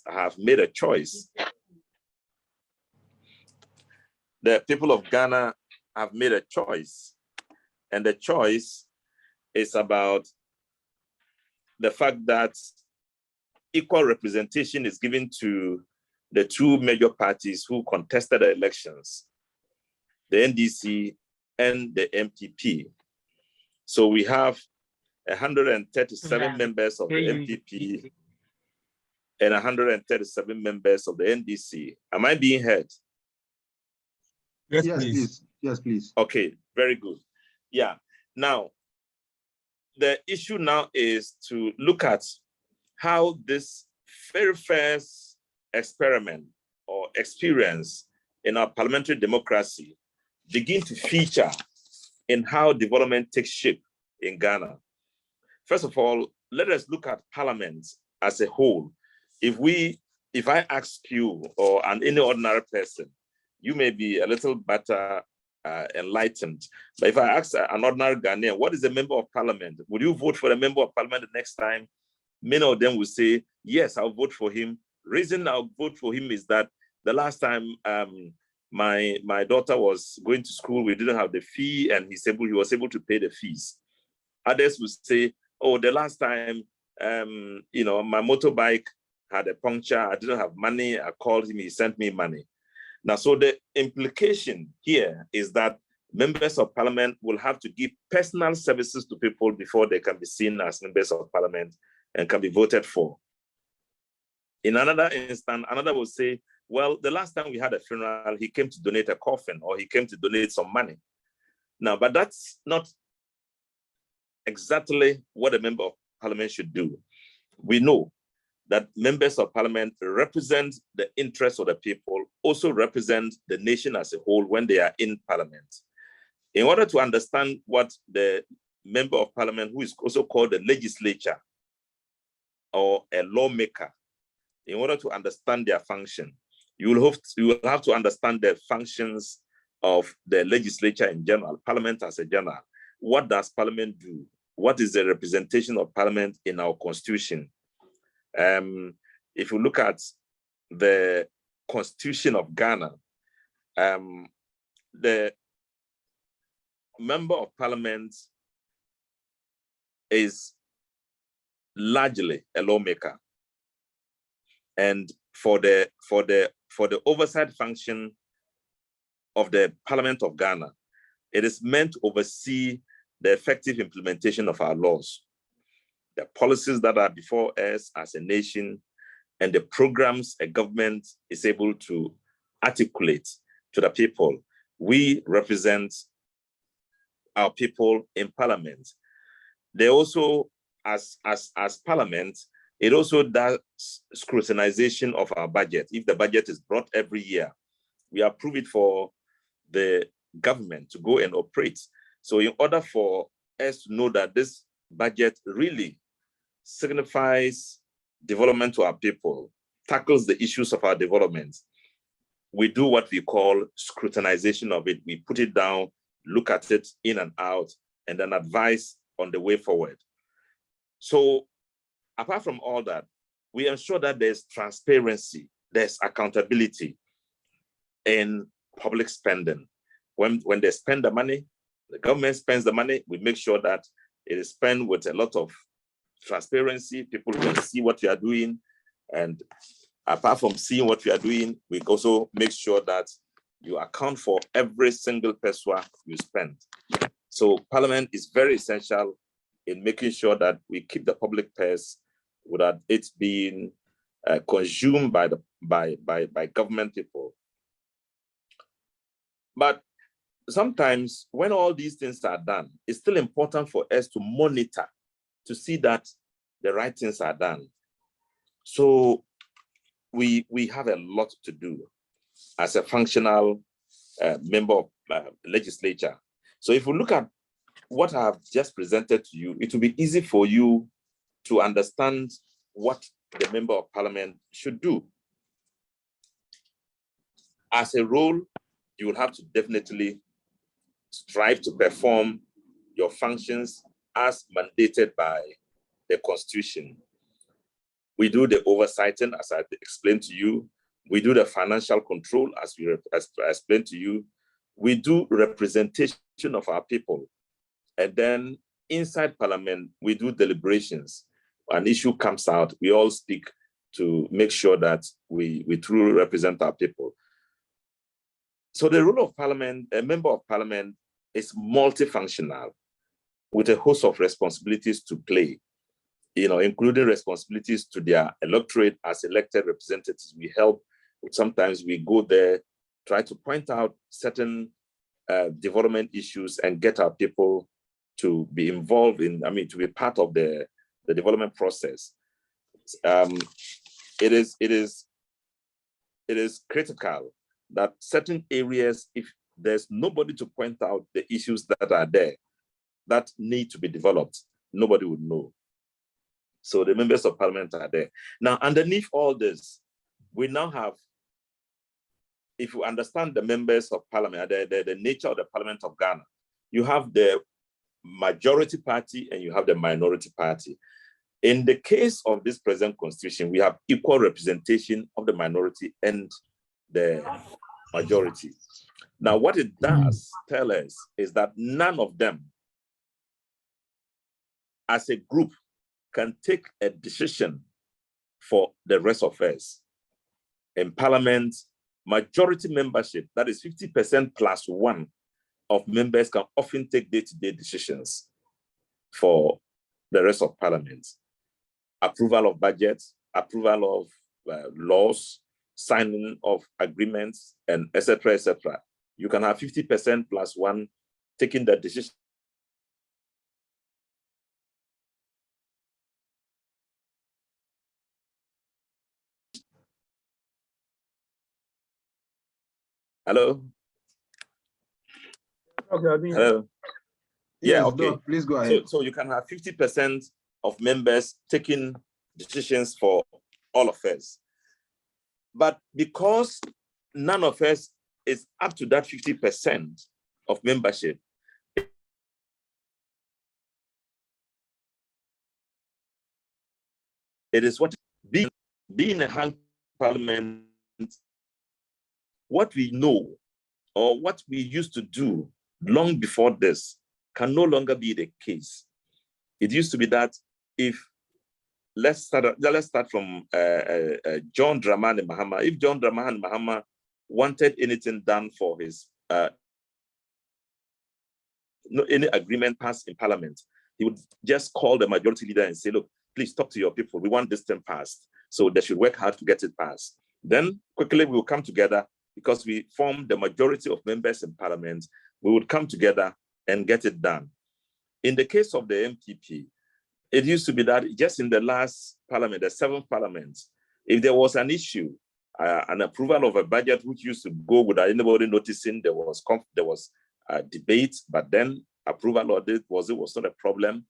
have made a choice. The people of Ghana have made a choice, and the choice is about the fact that equal representation is given to the two major parties who contested the elections, the NDC and the MPP. So we have 137 members of the MPP and 137 members of the NDC. Am I being heard? Yes, please. Yes, please. Okay, very good. Yeah. Now, the issue now is to look at how this very first experiment or experience in our parliamentary democracy begin to feature in how development takes shape in Ghana. First of all, let us look at parliament as a whole. If I ask you or any ordinary person, you may be a little better enlightened. But if I ask an ordinary Ghanaian, what is a member of parliament? Would you vote for a member of parliament the next time? Many of them will say, yes, I'll vote for him. Reason I'll vote for him is that the last time my daughter was going to school, we didn't have the fee, and he was able to pay the fees. Others will say, oh, the last time, my motorbike had a puncture, I didn't have money, I called him, he sent me money. Now, so the implication here is that members of parliament will have to give personal services to people before they can be seen as members of parliament and can be voted for. In another instance, another will say, well, the last time we had a funeral, he came to donate a coffin or he came to donate some money. Now, but that's not exactly what a member of parliament should do. We know that members of parliament represent the interests of the people, also represent the nation as a whole when they are in parliament. In order to understand what the member of parliament, who is also called the legislature or a lawmaker, in order to understand their function, you will have to understand the functions of the legislature in general, parliament as a general. What does parliament do? What is the representation of parliament in our constitution? If you look at the Constitution of Ghana, the member of parliament is largely a lawmaker, and for the oversight function of the Parliament of Ghana, it is meant to oversee the effective implementation of our laws, the policies that are before us as a nation, and the programs a government is able to articulate to the people. We represent our people in parliament. They also, as parliament, it also does scrutinization of our budget. If the budget is brought every year, we approve it for the government to go and operate. So in order for us to know that this budget really signifies development to our people, tackles the issues of our development, we do what we call scrutinization of it. We put it down, look at it in and out, and then advise on the way forward. So apart from all that, we ensure that there's transparency, there's accountability in public spending. When they spend the money, the government spends the money, we make sure that it is spent with a lot of transparency. People can see what you are doing. And apart from seeing what you are doing, we also make sure that you account for every single peso you spend. So Parliament is very essential in making sure that we keep the public purse without it being consumed by government people. But sometimes when all these things are done, it's still important for us to monitor to see that the right things are done. So we have a lot to do as a functional member of legislature. So if we look at what I have just presented to you, it will be easy for you to understand what the member of parliament should do. As a role, you will have to definitely strive to perform your functions as mandated by the Constitution. We do the oversighting, as I explained to you. We do the financial control, as I explained to you. We do representation of our people. And then inside Parliament, we do deliberations. An issue comes out, we all speak to make sure that we truly represent our people. So the role of Parliament, a member of Parliament, is multifunctional with a host of responsibilities to play, including responsibilities to their electorate as elected representatives. We help, sometimes we go there, try to point out certain development issues and get our people to be involved to be part of the development process. It is critical that certain areas, if there's nobody to point out the issues that are there that need to be developed, nobody would know. So the members of Parliament are there. Now, underneath all this, we now have, if you understand the members of Parliament, the nature of the Parliament of Ghana, you have the majority party and you have the minority party. In the case of this present constitution, we have equal representation of the minority and the majority. Now, what it does tell us is that none of them, as a group, can take a decision for the rest of us. In Parliament, majority membership, that is 50% plus one of members, can often take day-to-day decisions for the rest of Parliament. Approval of budgets, approval of laws, signing of agreements, and et cetera, et cetera. You can have 50% plus one taking that decision. Hello? Okay, Hello? Yes, yeah, okay. No, please go ahead. So you can have 50% of members taking decisions for all of us. But because none of us is up to that 50% of membership, it is what being a hung parliament, what we know or what we used to do long before this can no longer be the case. It used to be that if, let's start from John Dramani Mahama. If John Dramani Mahama wanted anything done for his, any agreement passed in Parliament, he would just call the majority leader and say, look, please talk to your people. We want this thing passed. So they should work hard to get it passed. Then quickly we will come together, because we form the majority of members in Parliament, we would come together and get it done. In the case of the MPP, it used to be that just in the last Parliament, the 7th Parliament, if there was an issue, an approval of a budget which used to go without anybody noticing, there was debate, but then approval of it was not a problem.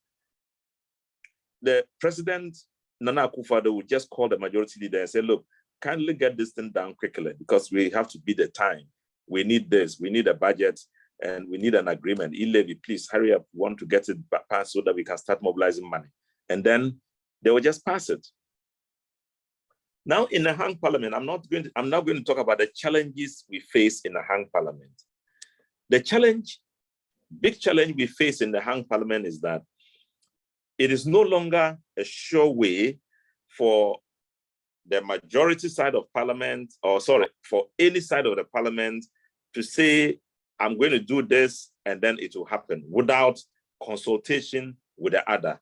The President, Nana Akufo-Addo, would just call the majority leader and say, look, kindly get this thing done quickly, because we have to beat the time. We need this, we need a budget, and we need an agreement. Levy, please hurry up, we want to get it passed so that we can start mobilizing money. And then they will just pass it. Now in the hung parliament, I'm not going to talk about the challenges we face in the hung parliament. The big challenge we face in the hung parliament is that it is no longer a sure way for the majority side of parliament, for any side of the parliament to say, I'm going to do this, and then it will happen without consultation with the other.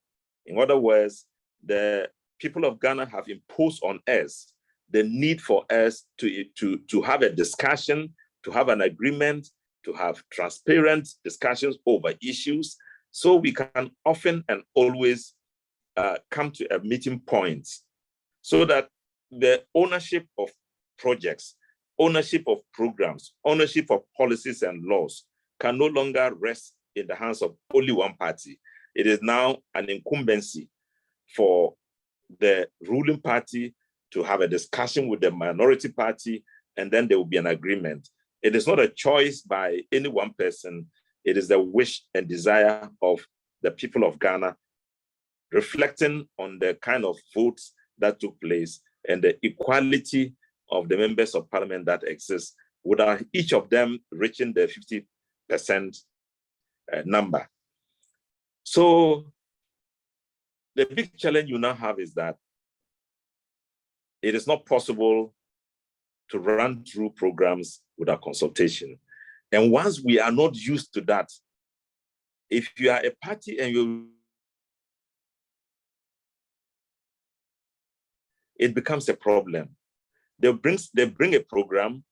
In other words, the people of Ghana have imposed on us the need for us to have a discussion, to have an agreement, to have transparent discussions over issues, so we can often and always come to a meeting point, so that the ownership of projects, ownership of programs, ownership of policies and laws can no longer rest in the hands of only one party. It is now an incumbency for the ruling party to have a discussion with the minority party, and then there will be an agreement. It is not a choice by any one person. It is the wish and desire of the people of Ghana, reflecting on the kind of votes that took place and the equality of the members of parliament that exists, without each of them reaching the 50% number. So the big challenge you now have is that it is not possible to run through programs without consultation. And once we are not used to that, if you are a party and it becomes a problem. They bring a program,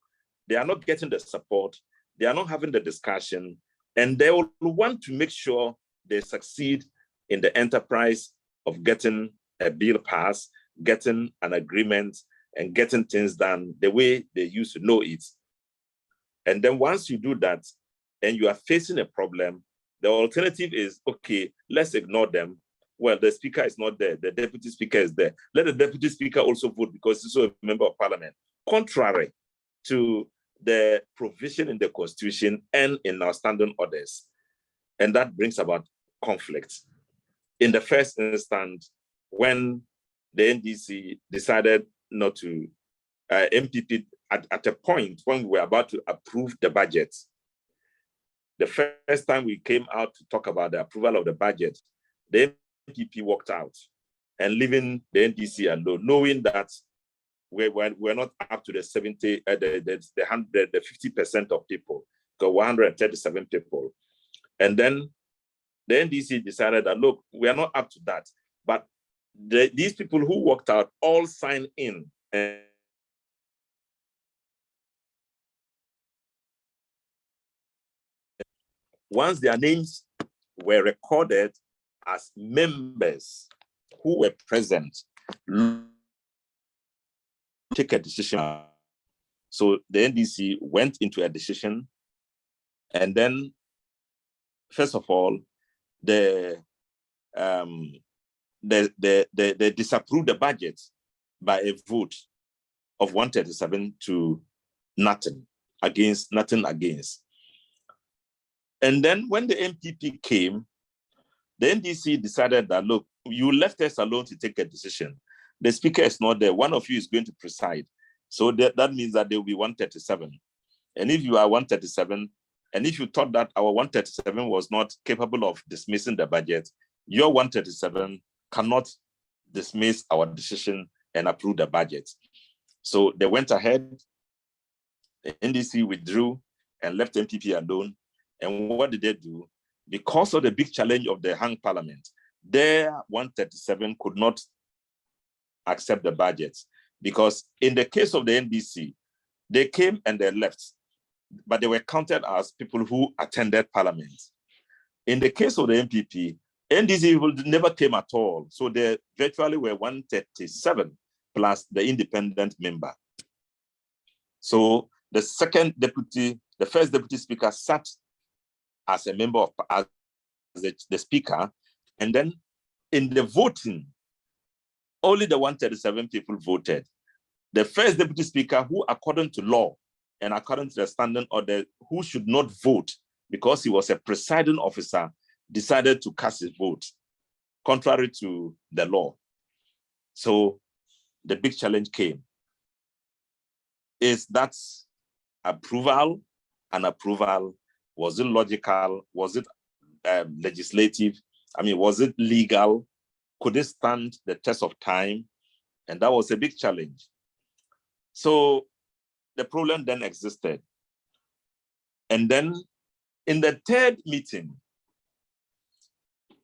they are not getting the support, they are not having the discussion, and they will want to make sure they succeed in the enterprise of getting a bill passed, getting an agreement, and getting things done the way they used to know it. And then once you do that, and you are facing a problem, the alternative is, okay, let's ignore them. Well, the speaker is not there, the deputy speaker is there. Let the deputy speaker also vote because he's also a member of parliament, contrary to the provision in the constitution and in our standing orders. And that brings about conflict. In the first instance, when the NDC decided not to, MPP, at a point when we were about to approve the budget, the first time we came out to talk about the approval of the budget, the MPP walked out and leaving the NDC alone, knowing that we're not up to the 70, the 50% of people, got 137 people. And then the NDC decided that, look, we are not up to that. But these people who walked out all signed in. And once their names were recorded as members who were present, take a decision. So the NDC went into a decision, and then, first of all, they disapproved the budget by a vote of 137 to nothing against. And then when the MPP came, the NDC decided that, look, you left us alone to take a decision. The speaker is not there. One of you is going to preside. So that means that there will be 137. And if you are 137, and if you thought that our 137 was not capable of dismissing the budget, your 137 cannot dismiss our decision and approve the budget. So they went ahead, the NDC withdrew and left MPP alone. And what did they do? Because of the big challenge of the hung parliament, their 137 could not accept the budget. Because in the case of the NDC, they came and they left, but they were counted as people who attended parliament. In the case of the MPP, NDC never came at all. So they virtually were 137 plus the independent member. So the first deputy speaker sat as a member of, as the speaker, and then in the voting, only the 137 people voted. The first deputy speaker, who according to law and according to the standing order, who should not vote because he was a presiding officer, decided to cast his vote, contrary to the law. So the big challenge came. Is that approval? Was it logical? Was it legislative? I mean, was it legal? Could it stand the test of time? And that was a big challenge. So the problem then existed. And then in the third meeting,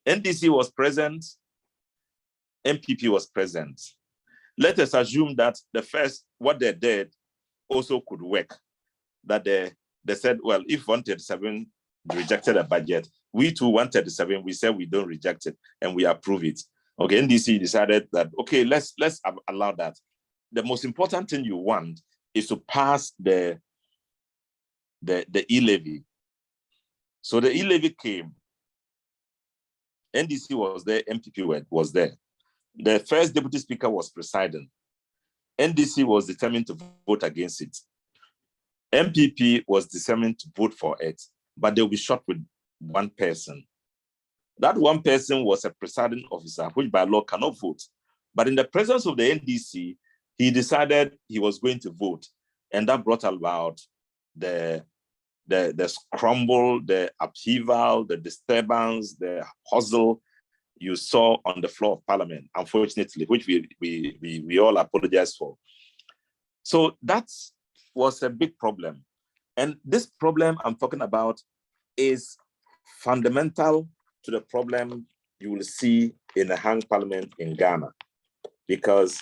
NDC was present, MPP was present. Let us assume that the first, what they did also could work. That they said, well, if 137 rejected a budget, we too 137, we said we don't reject it and we approve it. Okay, NDC decided that, okay, let's allow that. The most important thing you want is to pass the e-levy. So the e-levy came. NDC was there, MPP was there. The first deputy speaker was presiding. NDC was determined to vote against it. MPP was determined to vote for it, but they'll be short with one person. That one person was a presiding officer, which by law cannot vote. But in the presence of the NDC, he decided he was going to vote. And that brought about the scramble, the upheaval, the disturbance, the hustle you saw on the floor of Parliament, unfortunately, which we all apologize for. So that was a big problem. And this problem I'm talking about is fundamental to the problem you will see in the hung parliament in Ghana, because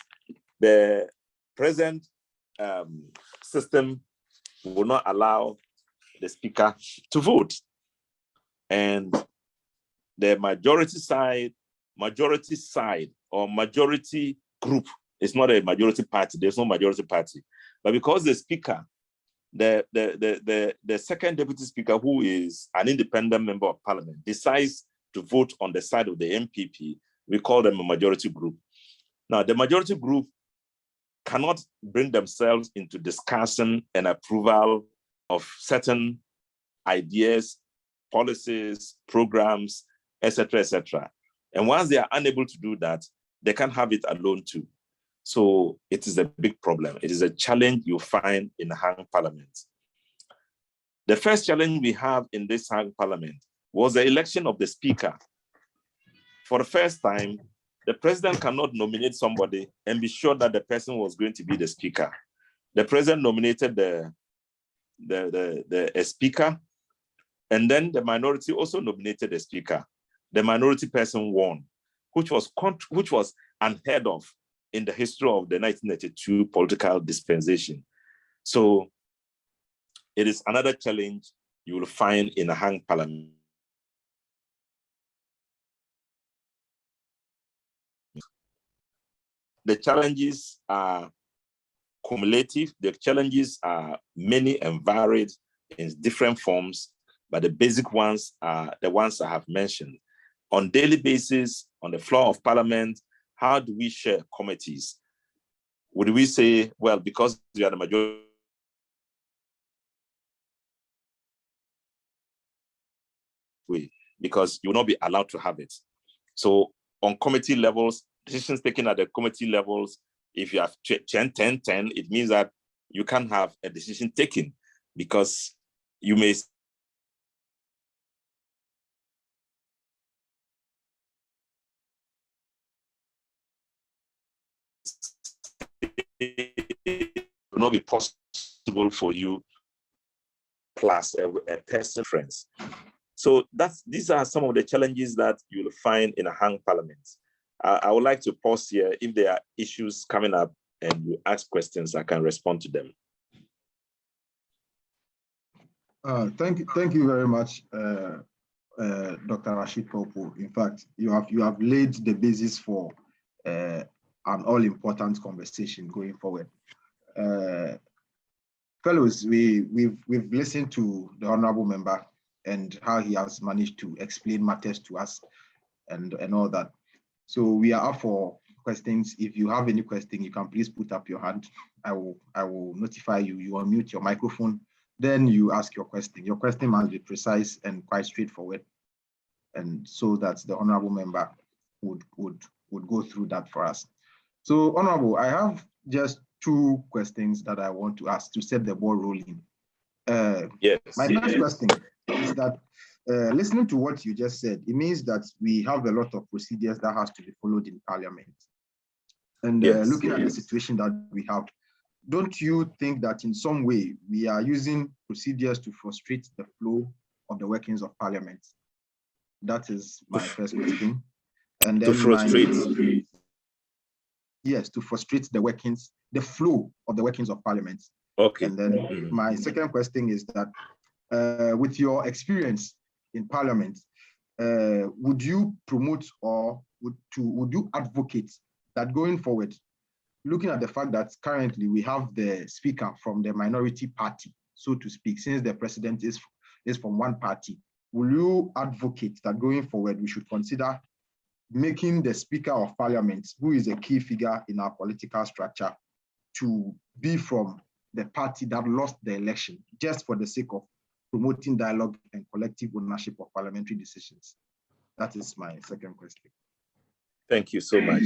the present system will not allow the speaker to vote. And the majority side or majority group, it's not a majority party, there's no majority party. But because the speaker, the second deputy speaker, who is an independent member of parliament, decides to vote on the side of the MPP, we call them a majority group. Now, the majority group cannot bring themselves into discussion and approval of certain ideas, policies, programs, etc., etc. And once they are unable to do that, they can't have it alone too. So it is a big problem. It is a challenge you find in the hung parliament. The first challenge we have in this hung parliament was the election of the speaker. For the first time, the president cannot nominate somebody and be sure that the person was going to be the speaker. The president nominated a speaker, and then the minority also nominated a speaker. The minority person won, which was unheard of in the history of the 1992 political dispensation. So it is another challenge you will find in a hung parliament. The challenges are cumulative. The challenges are many and varied in different forms, but the basic ones are the ones I have mentioned. On daily basis, on the floor of parliament, how do we share committees? Would we say, well, because we are the majority, because you will not be allowed to have it. So on committee levels, decisions taken at the committee levels, if you have 10-10, it means that you can't have a decision taken because you may not be possible for you plus a person friends. So these are some of the challenges that you'll find in a hung parliament. I would like to pause here. If there are issues coming up and you ask questions, I can respond to them. Thank you very much, Dr. Rashid Palpou. In fact, you have laid the basis for an all-important conversation going forward. Fellows, we've listened to the honorable member and how he has managed to explain matters to us and all that. So we are up for questions. If you have any question, you can please put up your hand. I will notify you. You unmute your microphone. Then you ask your question. Your question must be precise and quite straightforward, and so that the honorable member would go through that for us. So, Honorable, I have just two questions that I want to ask to set the ball rolling. Yes. My first question is that listening to what you just said, it means that we have a lot of procedures that has to be followed in Parliament. And looking at the situation that we have, don't you think that in some way we are using procedures to frustrate the flow of the workings of Parliament? That is my first question. And then to frustrate? Yes, to frustrate the flow of the workings of Parliament. Okay. And then my second question is that with your experience in Parliament, would you promote or would you advocate that going forward, looking at the fact that currently we have the speaker from the minority party, so to speak, since the president is from one party, will you advocate that going forward we should consider making the Speaker of Parliament, who is a key figure in our political structure, to be from the party that lost the election, just for the sake of promoting dialogue and collective ownership of parliamentary decisions? That is my second question. Thank you so much.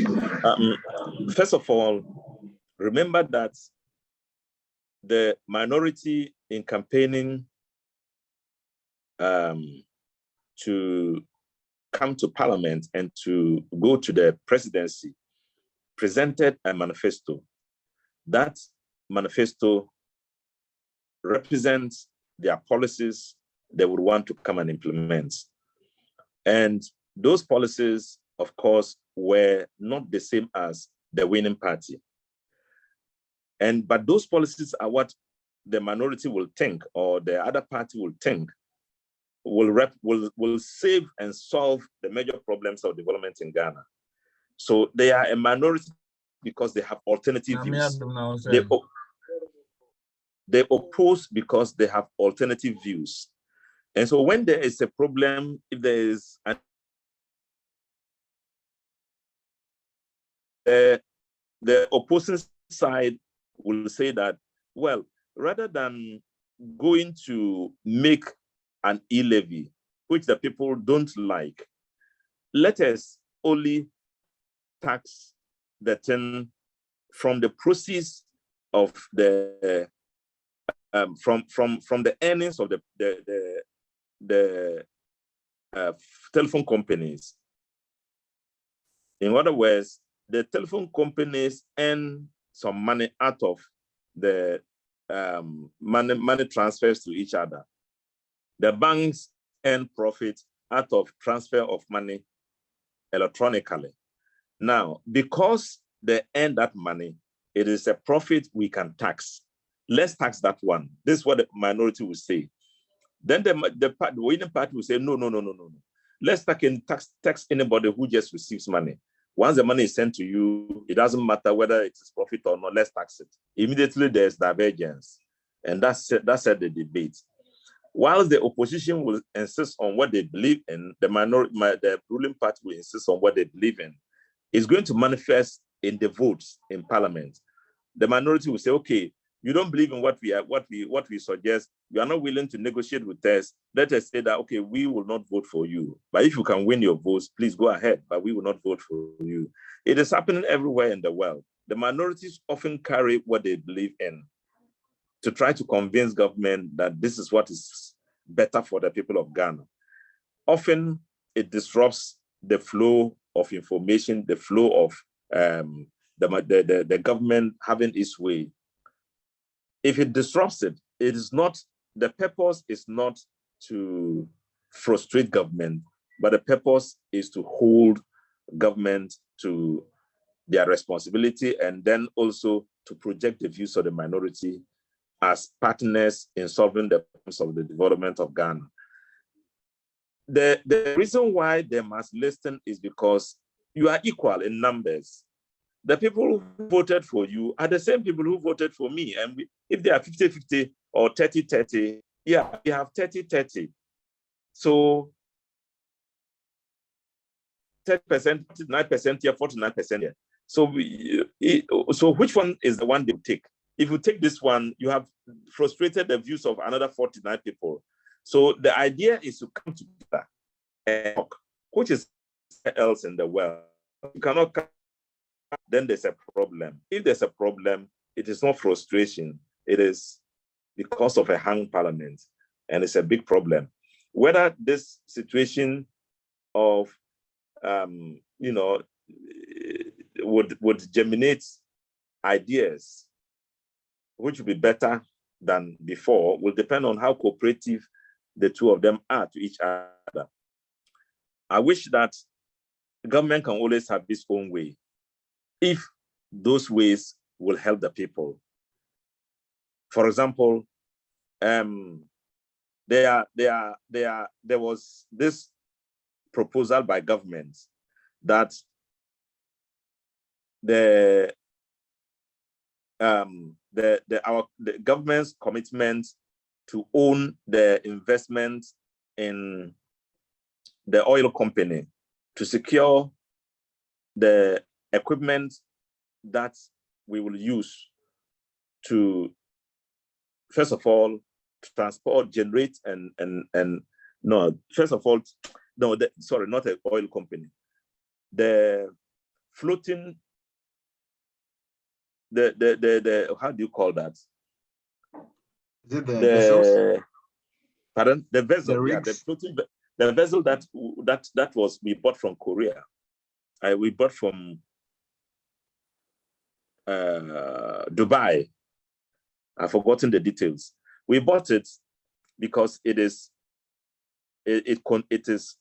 First of all, remember that the minority in campaigning to come to parliament and to go to the presidency presented a manifesto. That manifesto represents their policies they would want to come and implement. And those policies, of course, were not the same as the winning party. But those policies are what the minority will think, or the other party will think, will save and solve the major problems of development in Ghana. So they are a minority because they have alternative views. They oppose because they have alternative views. And so when there is a problem, if there is the opposing side will say that, well, rather than going to make an e-levy, which the people don't like, let us only tax the thing from the proceeds of the from the earnings of the telephone companies. In other words, the telephone companies earn some money out of the money transfers to each other. The banks earn profit out of transfer of money electronically. Now, because they earn that money, it is a profit we can tax. Let's tax that one. This is what the minority will say. Then the winning party will say, no. Let's tax anybody who just receives money. Once the money is sent to you, it doesn't matter whether it is profit or not, let's tax it. Immediately there's divergence. And that's the debate. While the opposition will insist on what they believe in, the ruling party will insist on what they believe in. It's going to manifest in the votes in parliament. The minority will say, okay, you don't believe in what we suggest. You are not willing to negotiate with us. Let us say that, okay, we will not vote for you. But if you can win your votes, please go ahead, but we will not vote for you. It is happening everywhere in the world. The minorities often carry what they believe in to try to convince government that this is what is better for the people of Ghana. Often it disrupts the flow of information, the flow of the government having its way. If it disrupts it, the purpose is not to frustrate government, but the purpose is to hold government to their responsibility and then also to project the views of the minority as partners in solving the problems of the development of Ghana. The reason why they must listen is because you are equal in numbers. The people who voted for you are the same people who voted for me. And if they are 50-50 or 30-30, yeah, we have 30-30. So 30%, 9% here, 49% here. So which one is the one they take? If you take this one, you have frustrated the views of another 49 people. So the idea is to come together and talk, which is else in the world. You cannot come, then there's a problem. If there's a problem, it is not frustration. It is because of a hung parliament, and it's a big problem. Whether this situation of, would germinate ideas which will be better than before will depend on how cooperative the two of them are to each other. I wish that the government can always have its own way, if those ways will help the people. For example, there was this proposal by government that the government's commitment to own the investment in the oil company to secure the equipment that we will use to, first of all, transport, generate, sorry, not an oil company. The floating, the how do you call that? Is it the vessels? Pardon? The vessel, the the floating, the vessel that was we bought from Korea. We bought from Dubai. I've forgotten the details. We bought it because it is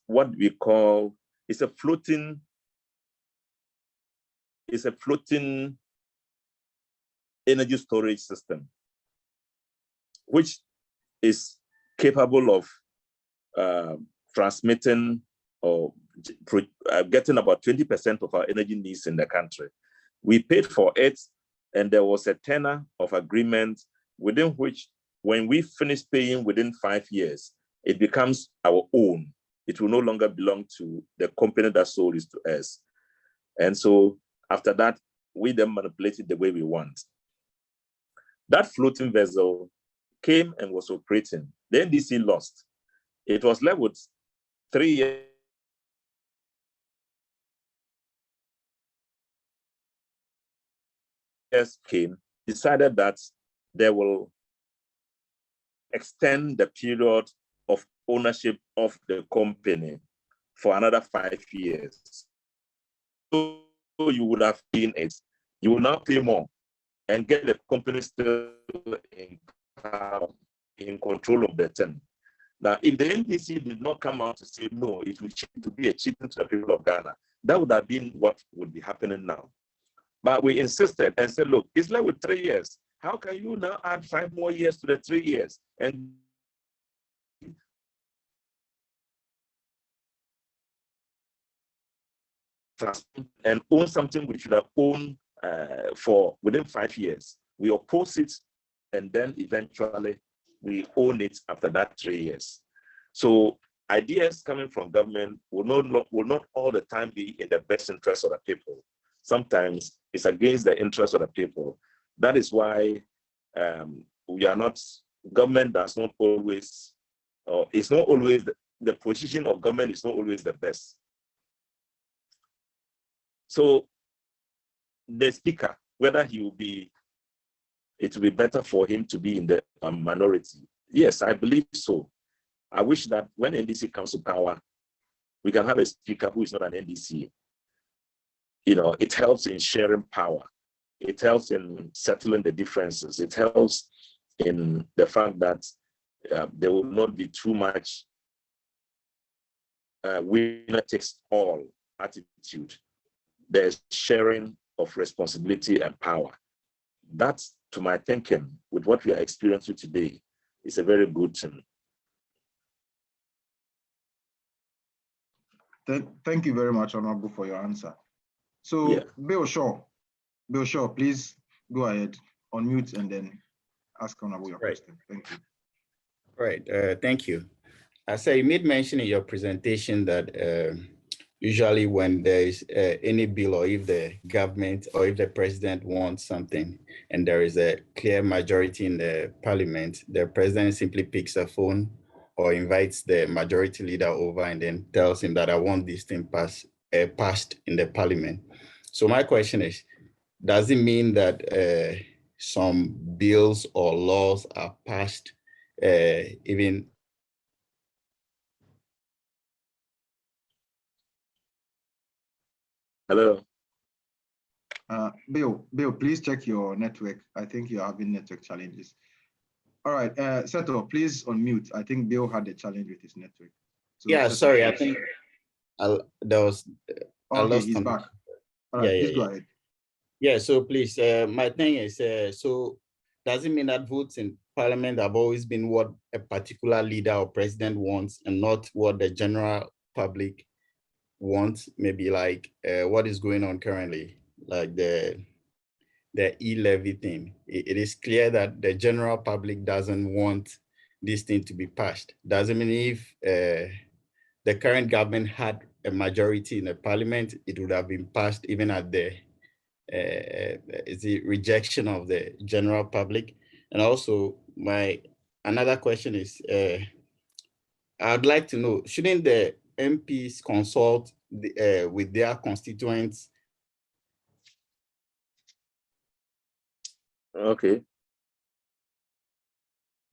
what we call, it's a floating energy storage system, which is capable of transmitting or getting about 20% of our energy needs in the country. We paid for it, and there was a tenor of agreement within which, when we finish paying within 5 years, it becomes our own. It will no longer belong to the company that sold it to us. And so after that, we then manipulate it the way we want. That floating vessel came and was operating. The NDC lost. It was left with 3 years came, decided that they will extend the period of ownership of the company for another 5 years. So you would have seen it. You will now pay more and get the company still in control of the thing. Now, if the NDC did not come out to say, no, it will to be a cheating to the people of Ghana, that would have been what would be happening now. But we insisted and said, look, it's left with 3 years. How can you now add 5 more years to the 3 years and own something we should have owned for within 5 years? We oppose it, and then eventually we own it after that 3 years. So ideas coming from government will not all the time be in the best interest of the people. Sometimes it's against the interest of the people. That is why government does not always, or it's not always, the position of government is not always the best. So the speaker, whether it will be better for him to be in the minority. Yes, I believe so. I wish that when NDC comes to power, we can have a speaker who is not an NDC. You know, it helps in sharing power. It helps in settling the differences. It helps in the fact that there will not be too much winner takes all attitude. There's sharing of responsibility and power. That's, to my thinking, with what we are experiencing today, is a very good thing. Thank you very much, Honorable, for your answer. So, yeah. Bill Shaw, please go ahead, unmute, and then ask Honorable your question. Thank you. Right, thank you. As I made mention in your presentation that usually when there is any bill, or if the government or if the president wants something and there is a clear majority in the parliament, the president simply picks a phone or invites the majority leader over and then tells him that I want this thing passed in the parliament. So my question is, does it mean that some bills or laws are passed even? Hello. Bill, please check your network. I think you're having network challenges. All right, Seto, please unmute. I think Bill had a challenge with his network. So yeah, Seto, sorry, I think there was. Okay, he's back. All right, please go ahead. Yeah, so please, my thing is, so does it mean that votes in parliament have always been what a particular leader or president wants and not what the general public wants? Maybe like what is going on currently, like the e-levy thing. It is clear that the general public doesn't want this thing to be passed. Doesn't mean if the current government had a majority in the parliament, it would have been passed even at the rejection of the general public. And also another question is, I'd like to know, shouldn't the MPs consult with their constituents Okay.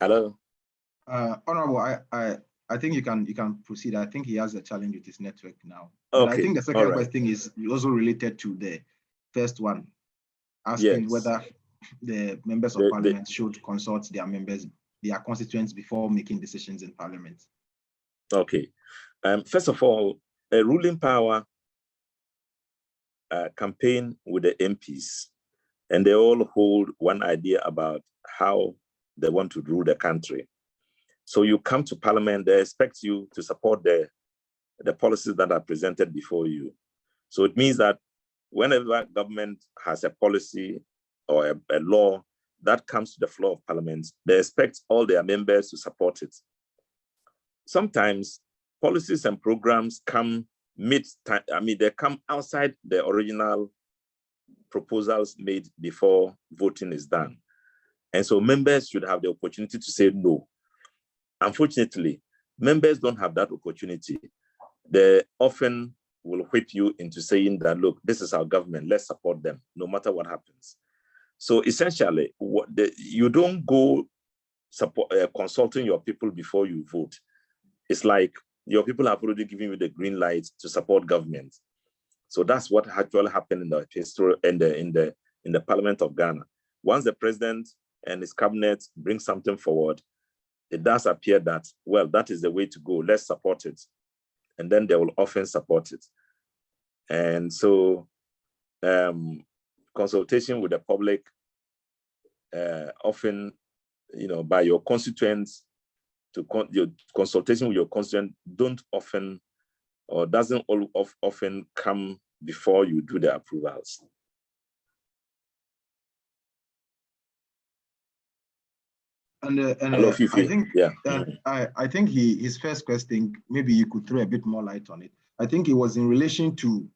Hello. Honorable, I think you can proceed. I think he has a challenge with his network now. But I think the second question is also related to the first one, asking whether the members of parliament should consult their members, their constituents, before making decisions in parliament. Okay. First of all, a ruling power campaign with the MPs, and they all hold one idea about how they want to rule the country. So you come to parliament, they expect you to support the policies that are presented before you. So it means that whenever government has a policy or a law that comes to the floor of parliament, they expect all their members to support it. Sometimes policies and programs come mid-time, they come outside the original proposals made before voting is done. And so members should have the opportunity to say no. Unfortunately, members don't have that opportunity. They often will whip you into saying that, look, this is our government, let's support them, no matter what happens. So essentially, you don't go consulting your people before you vote. It's like your people have already given you the green light to support government. So that's what actually happened in the history in the Parliament of Ghana. Once the president and his cabinet bring something forward, it does appear that, well, that is the way to go, let's support it. And then they will often support it. And so consultation with the public, often, by your constituents, your consultation with your constituent doesn't often come before you do the approvals. And I think his first question, maybe you could throw a bit more light on it. I think it was in relation to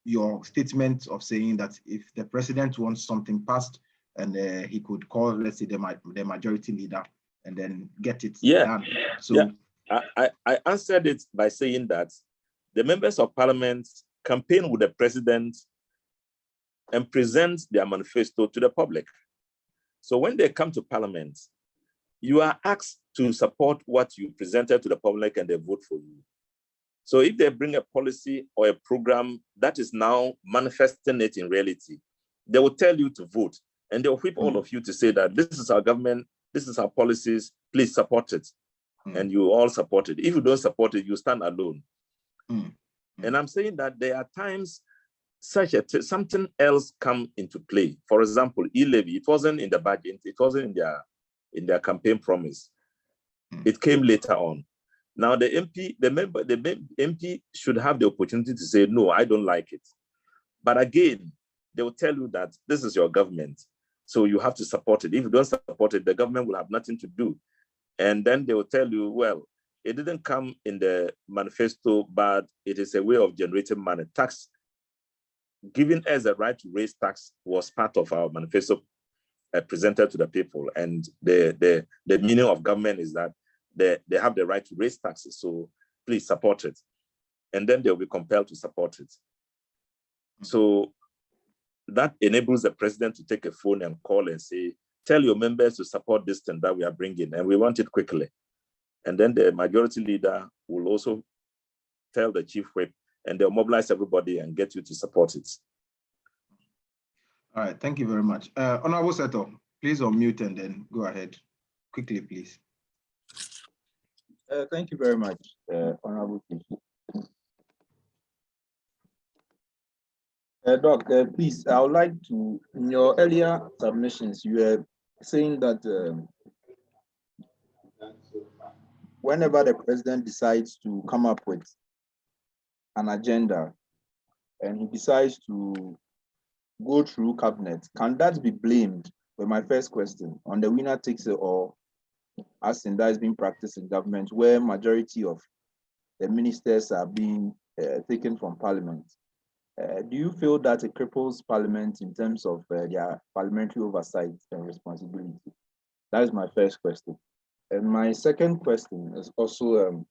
your statement of saying that if the president wants something passed, and he could call, let's say, the majority leader and then get it done. So I answered it by saying that the members of parliament campaign with the president and present their manifesto to the public. So when they come to parliament, you are asked to support what you presented to the public and they vote for you. So if they bring a policy or a program that is now manifesting it in reality, they will tell you to vote. And they'll whip all of you to say that this is our government, this is our policies, please support it. And you all support it. If you don't support it, you stand alone. And I'm saying that there are times something else come into play. For example, e-levy, it wasn't in the budget, it wasn't in their campaign promise. It came later on. Now the MP should have the opportunity to say, no, I don't like it. But again, they will tell you that this is your government, so you have to support it. If you don't support it, the government will have nothing to do. And then they will tell you, well, it didn't come in the manifesto, but it is a way of generating money. Tax, giving us a right to raise tax was part of our manifesto presented to the people. And the meaning of government is that they have the right to raise taxes, so please support it. And then they'll be compelled to support it. So that enables the president to take a phone and call and say, tell your members to support this thing that we are bringing, and we want it quickly. And then the majority leader will also tell the chief whip, and they'll mobilize everybody and get you to support it. All right, thank you very much. Honorable Seto, please unmute and then go ahead. Quickly, please. Thank you very much, Honorable Chief. Doc, please, I would like to, in your earlier submissions, you were saying that whenever the president decides to come up with an agenda and he decides to go through cabinet, can that be blamed, for my first question, on the winner takes it all, as in that is being practiced in government, where majority of the ministers are being taken from parliament? Do you feel that it cripples parliament in terms of their parliamentary oversight and responsibility? That is my first question. And my second question is also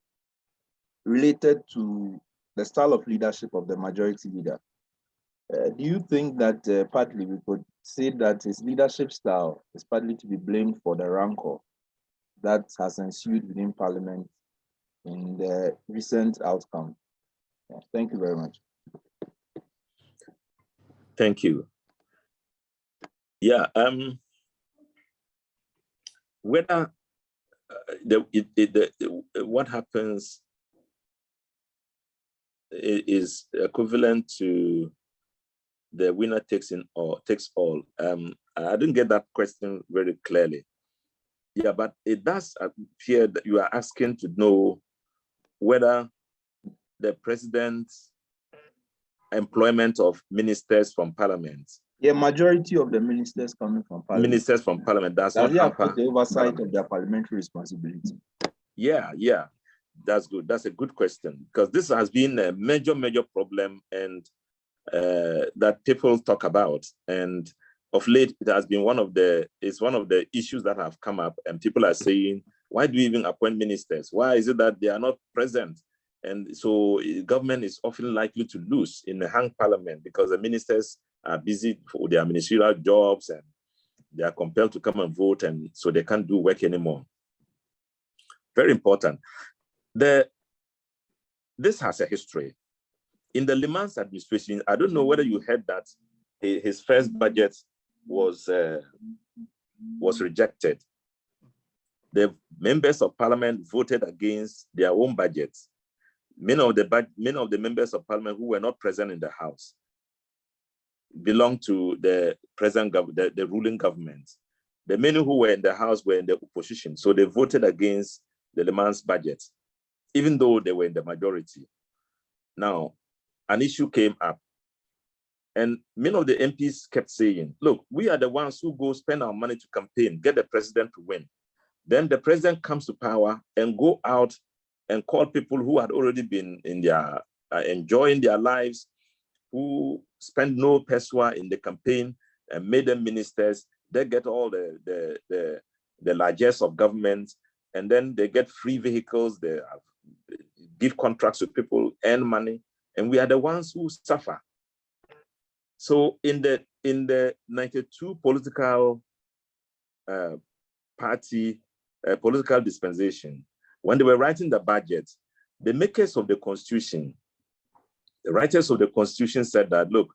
related to the style of leadership of the majority leader. Do you think that partly we could said that his leadership style is partly to be blamed for the rancor that has ensued within Parliament in the recent outcome. Yeah, thank you very much. Thank you. Yeah, whether what happens is equivalent to the winner takes all. I didn't get that question very clearly. Yeah, but it does appear that you are asking to know whether the president's employment of ministers from Parliament. Yeah, majority of the ministers coming from Parliament. Ministers from Parliament, does not hamper the oversight of their parliamentary responsibility. Yeah, that's good. That's a good question, because this has been a major problem, and that people talk about. And of late, it has been one of the issues that have come up, and people are saying, why do we even appoint ministers? Why is it that they are not present? And so government is often likely to lose in the hung parliament because the ministers are busy for their ministerial jobs and they are compelled to come and vote, and so they can't do work anymore. Very important. This has a history. In the Limans administration, I don't know whether you heard that his first budget was rejected. The members of parliament voted against their own budgets. Many of the members of parliament who were not present in the House belong to the present government, the ruling government. The many who were in the House were in the opposition, so they voted against the Limans budget, even though they were in the majority. Now, an issue came up, and many of the MPs kept saying, look, we are the ones who go spend our money to campaign, get the president to win. Then the president comes to power and go out and call people who had already been in their enjoying their lives, who spent no peswa in the campaign, and made them ministers. They get all the largesse of government, and then they get free vehicles, they give contracts to people, earn money, and we are the ones who suffer. So in the 92 political political dispensation, when they were writing the budget, the makers of the constitution, the writers of the constitution said that, look,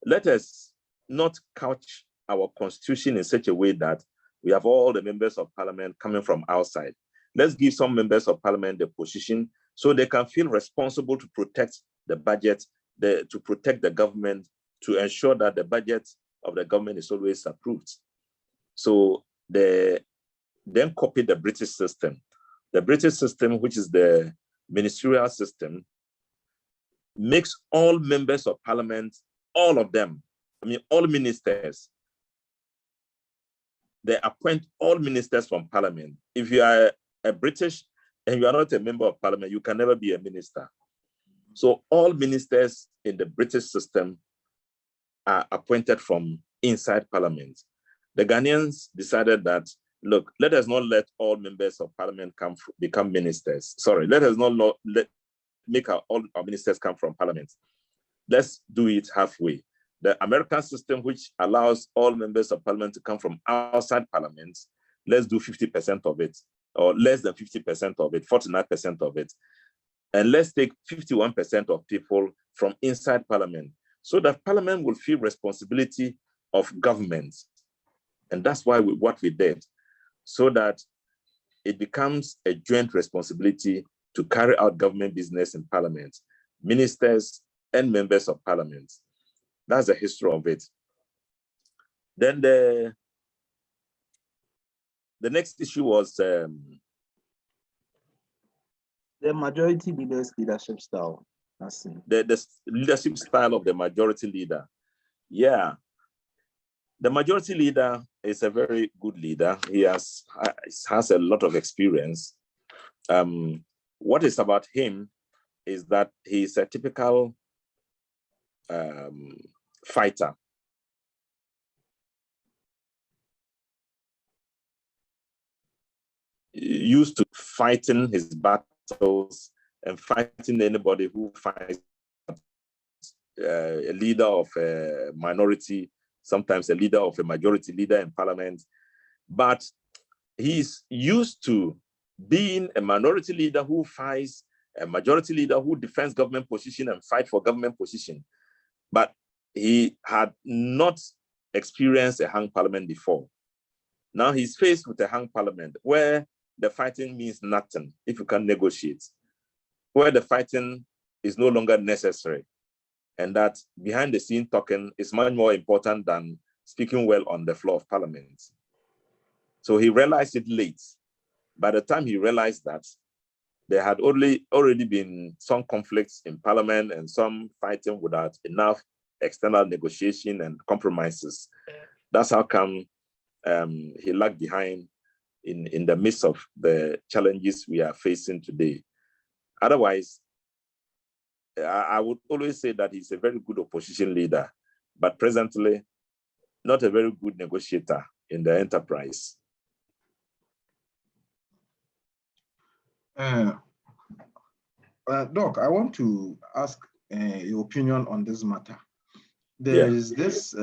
let us not couch our constitution in such a way that we have all the members of parliament coming from outside. Let's give some members of parliament the position so they can feel responsible to protect the budget, to protect the government, to ensure that the budget of the government is always approved. So they then copied the British system. The British system, which is the ministerial system, makes all members of parliament, all of them, all ministers, they appoint all ministers from parliament. If you are a British and you are not a member of parliament, you can never be a minister. So all ministers in the British system are appointed from inside parliament. The Ghanaians decided that, look, let us not let all members of parliament become ministers. Sorry, let us not make all our ministers come from parliament. Let's do it halfway. The American system, which allows all members of parliament to come from outside parliament, let's do 50% of it, or less than 50% of it, 49% of it. And let's take 51% of people from inside parliament, so that parliament will feel responsibility of government. And that's why what we did, so that it becomes a joint responsibility to carry out government business in parliament, ministers and members of parliament. That's the history of it. Then the next issue was the majority leader's leadership style. The leadership style of the majority leader. Yeah, the majority leader is a very good leader. He has a lot of experience. What is about him is that he's a typical fighter. Used to fighting his battles and fighting anybody who fights a leader of a minority. sometimes a leader of a majority leader in parliament, but he's used to being a minority leader who fights, a majority leader who defends government position and fight for government position. But he had not experienced a hung parliament before. Now he's faced with a hung parliament where the fighting means nothing if you can negotiate, where the fighting is no longer necessary, and that behind the scene talking is much more important than speaking well on the floor of parliament. So he realized it late. By the time he realized that, there had already been some conflicts in parliament and some fighting without enough external negotiation and compromises. That's how come he lagged behind in the midst of the challenges we are facing today. Otherwise, I would always say that he's a very good opposition leader, but presently, not a very good negotiator in the enterprise. Doc, I want to ask your opinion on this matter. There is this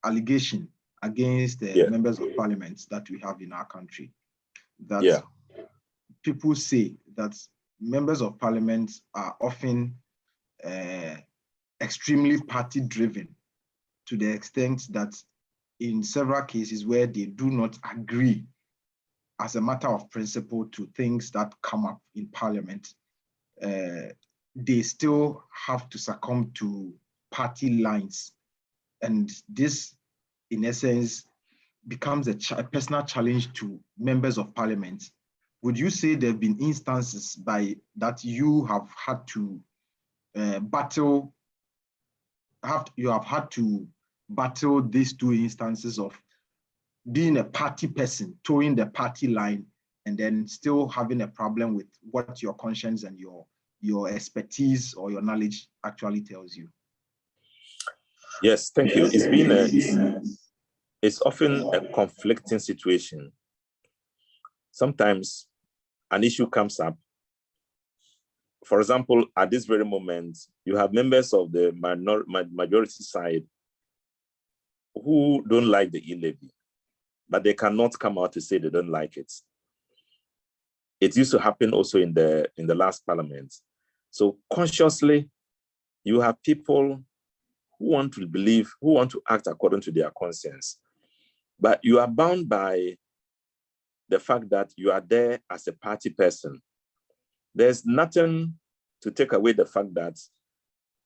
allegation against the members of parliament that we have in our country, that people say that members of parliament are often extremely party-driven, to the extent that in several cases where they do not agree as a matter of principle to things that come up in parliament, they still have to succumb to party lines. And this, in essence, becomes a personal challenge to members of parliament. Would you say there have been instances by that you have had to battle these two instances of being a party person, towing the party line, and then still having a problem with what your conscience and your expertise or your knowledge actually tells you? Yes, thank you. It's often a conflicting situation. Sometimes an issue comes up. For example, at this very moment, you have members of the majority side who don't like the e-levy, but they cannot come out to say they don't like it. It used to happen also in the last parliament. So consciously, you have people who want to believe, who want to act according to their conscience. But you are bound by the fact that you are there as a party person. There's nothing to take away the fact that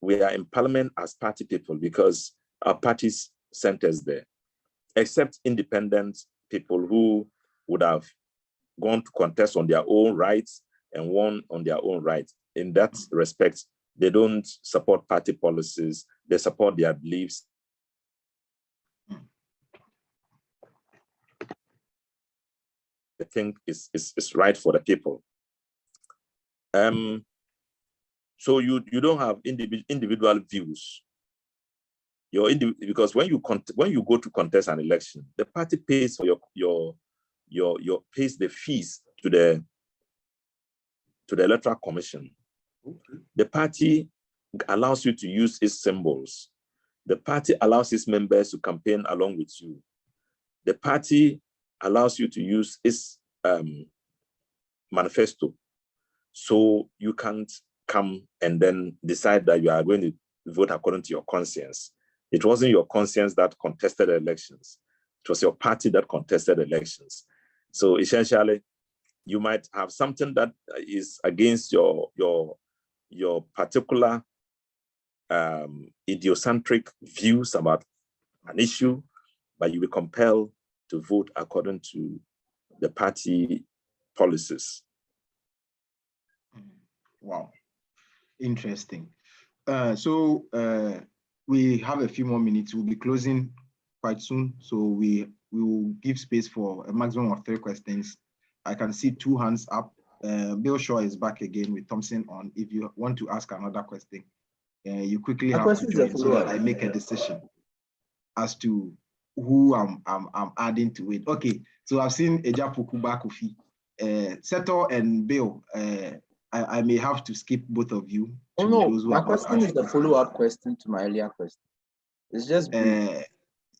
we are in parliament as party people because our party centers there, except independent people who would have gone to contest on their own rights and won on their own rights. In that respect, they don't support party policies, they support their beliefs. I think is right for the people. So you don't have individual views. Because when you go to contest an election, the party pays for pays the fees to the Electoral Commission. Okay. The party allows you to use its symbols. The party allows its members to campaign along with you. The party allows you to use its manifesto. So you can't come and then decide that you are going to vote according to your conscience. It wasn't your conscience that contested elections. It was your party that contested elections. So essentially, you might have something that is against your particular idiosyncratic views about an issue, but you'll be compelled to vote according to the party policies. Wow, interesting. So we have a few more minutes. We'll be closing quite soon, so we will give space for a maximum of 3 questions. I can see 2 hands up. Bill Shaw is back again with Thompson on. If you want to ask another question, you quickly have to join so that I make a decision as to who I'm adding to it. Okay, so I've seen Ejapuku Bakufi. Seto and Bill, I may have to skip both of you. Oh no, my question is the follow-up question to my earlier question. It's just brief.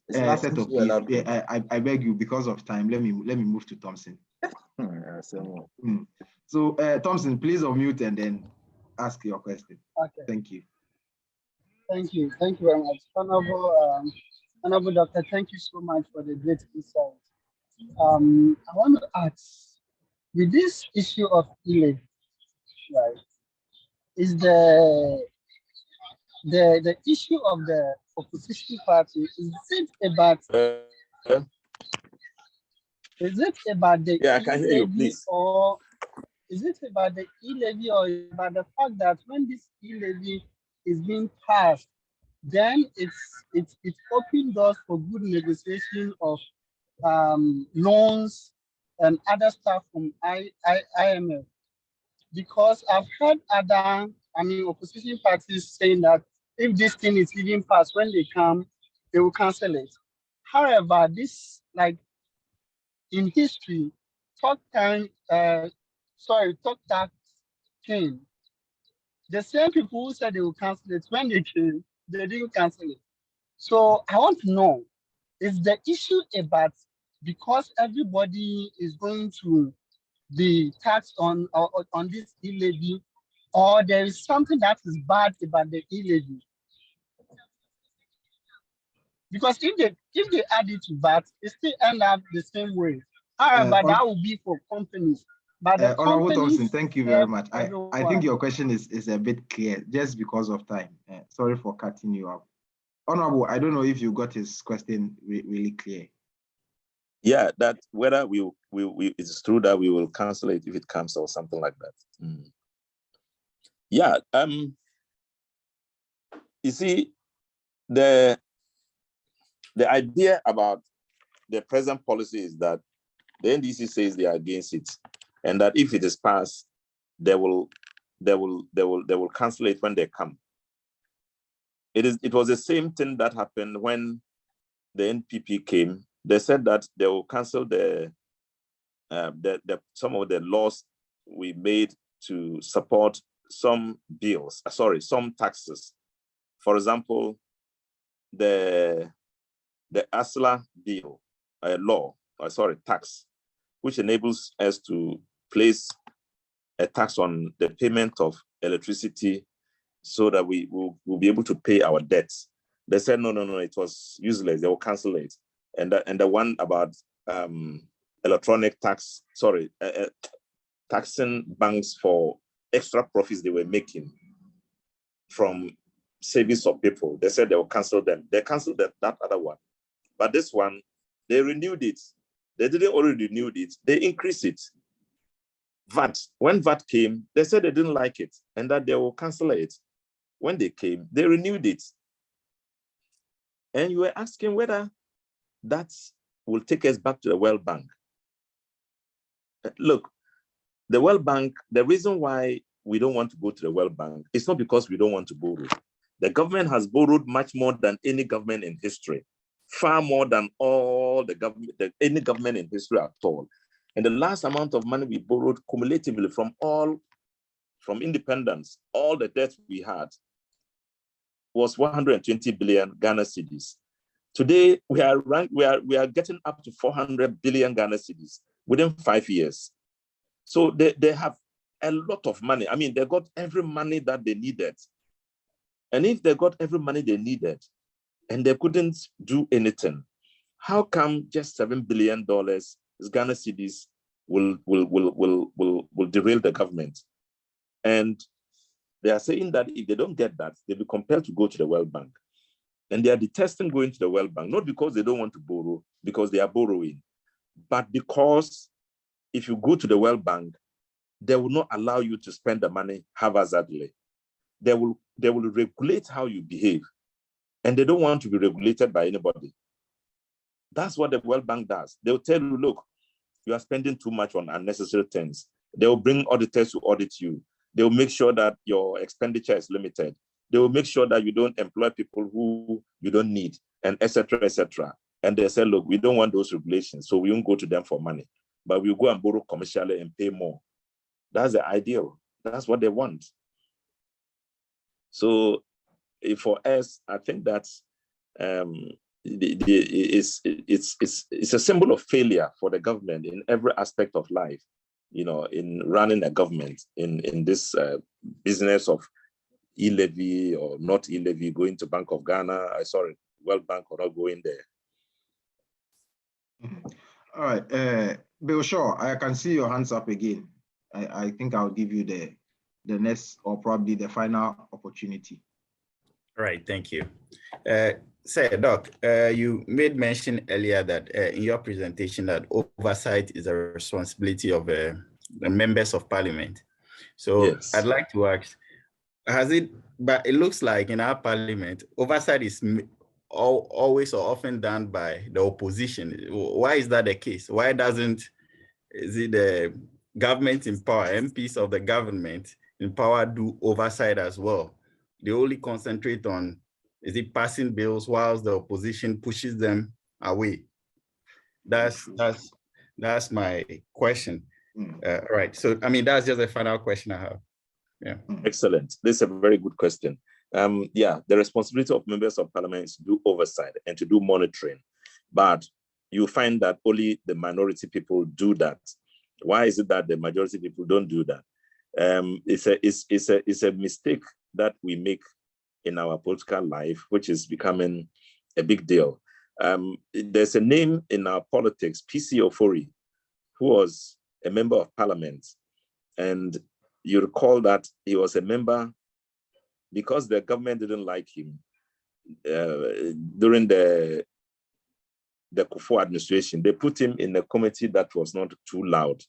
It's nothing set of too elaborate. I beg you, because of time, let me move to Thompson. So Thompson, please unmute and then ask your question. Okay. Thank you. Thank you. Thank you very much. Honorable Doctor, thank you so much for the great insight. I want to ask, with this issue of e-levy, right, is the issue of the opposition party, is it about the yeah, I can hear you, please. or is it about the e-levy or about the fact that when this e-levy is being passed, then it's open doors for good negotiation of loans and other stuff from IMF? Because I've heard other, opposition parties saying that if this thing is even passed, when they come, they will cancel it. However, this, like in history, talk tax came. The same people who said they will cancel it, when they came, they didn't cancel it. So I want to know, is the issue about because everybody is going to be taxed on this e-levy, or there is something that is bad about the e-levy? Because if they add it to VAT, it still end up the same way. However, that will be for companies. But the Honorable companies, Thompson, thank you very much. I think your question is a bit clear just because of time. Sorry for cutting you off. Honorable, I don't know if you got his question really clear. Yeah, that whether we it's true that we will cancel it if it comes or something like that. Yeah, you see, the idea about the present policy is that the NDC says they are against it, and that if it is passed, they will cancel it when they come. It was the same thing that happened when the NPP came. They said that they will cancel some of the laws we made to support some bills, some taxes. For example, the ASLA bill, tax, which enables us to place a tax on the payment of electricity so that we will be able to pay our debts. They said, no, it was useless. They will cancel it. And the one about electronic tax, taxing banks for extra profits they were making from savings of people. They said they will cancel them. They canceled that other one. But this one, they renewed it. They didn't already renew it. They increased it. VAT, when VAT came, they said they didn't like it and that they will cancel it. When they came, they renewed it. And you were asking whether that will take us back to the World Bank. Look, the World Bank, the reason why we don't want to go to the World Bank, it's not because we don't want to borrow. The government has borrowed much more than any government in history, far more than any government in history at all. And the last amount of money we borrowed cumulatively from independence, all the debt we had was 120 billion Ghana cedis. Today, we are getting up to 400 billion Ghana cedis within 5 years. So they have a lot of money. I mean, they got every money that they needed. And if they got every money they needed and they couldn't do anything, how come just $7 billion Ghana cedis will derail the government? And they are saying that if they don't get that, they'll be compelled to go to the World Bank. And they are detesting going to the World Bank, not because they don't want to borrow, because they are borrowing, but because if you go to the World Bank, they will not allow you to spend the money haphazardly. They will regulate how you behave, and they don't want to be regulated by anybody. That's what the World Bank does. They'll tell you, look, you are spending too much on unnecessary things. They will bring auditors to audit you. They will make sure that your expenditure is limited. They will make sure that you don't employ people who you don't need, and et cetera, et cetera. And they say, look, we don't want those regulations, so we won't go to them for money, but we'll go and borrow commercially and pay more. That's the ideal. That's what they want. So for us, I think that it's a symbol of failure for the government in every aspect of life, in running a government in this business of e-levy or not e-levy, going to Bank of Ghana, World Bank or not going there. All right, Bill Shaw, I can see your hands up again. I think I'll give you the next or probably the final opportunity. All right, thank you. Sir, Doc, you made mention earlier that in your presentation that oversight is a responsibility of the members of parliament. So yes. I'd like to ask, but it looks like in our parliament, oversight is always or often done by the opposition. Why is that the case? Why is it the government in power, MPs of the government in power do oversight as well? They only concentrate on, is it passing bills whilst the opposition pushes them away? That's my question. Right, so I mean, that's just a final question I have. Yeah. Excellent. This is a very good question. The responsibility of members of parliament is to do oversight and to do monitoring, but you find that only the minority people do that. Why is it that the majority people don't do that? It's a mistake that we make in our political life, which is becoming a big deal. There's a name in our politics, P.C. Ofori, who was a member of parliament, and you recall that he was a member because the government didn't like him during the Kufuor administration. They put him in a committee that was not too loud.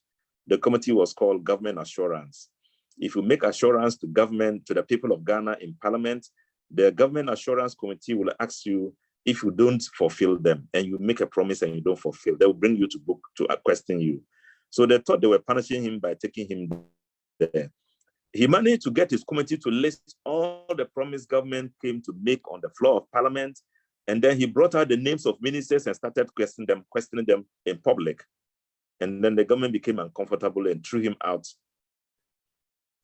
The committee was called Government Assurance. If you make assurance to government, to the people of Ghana in parliament, the Government Assurance Committee will ask you if you don't fulfill them, and you make a promise and you don't fulfill, they will bring you to book to question you. So they thought they were punishing him by taking him there. He managed to get his committee to list all the promise government came to make on the floor of parliament. And then he brought out the names of ministers and started questioning them in public. And then the government became uncomfortable and threw him out.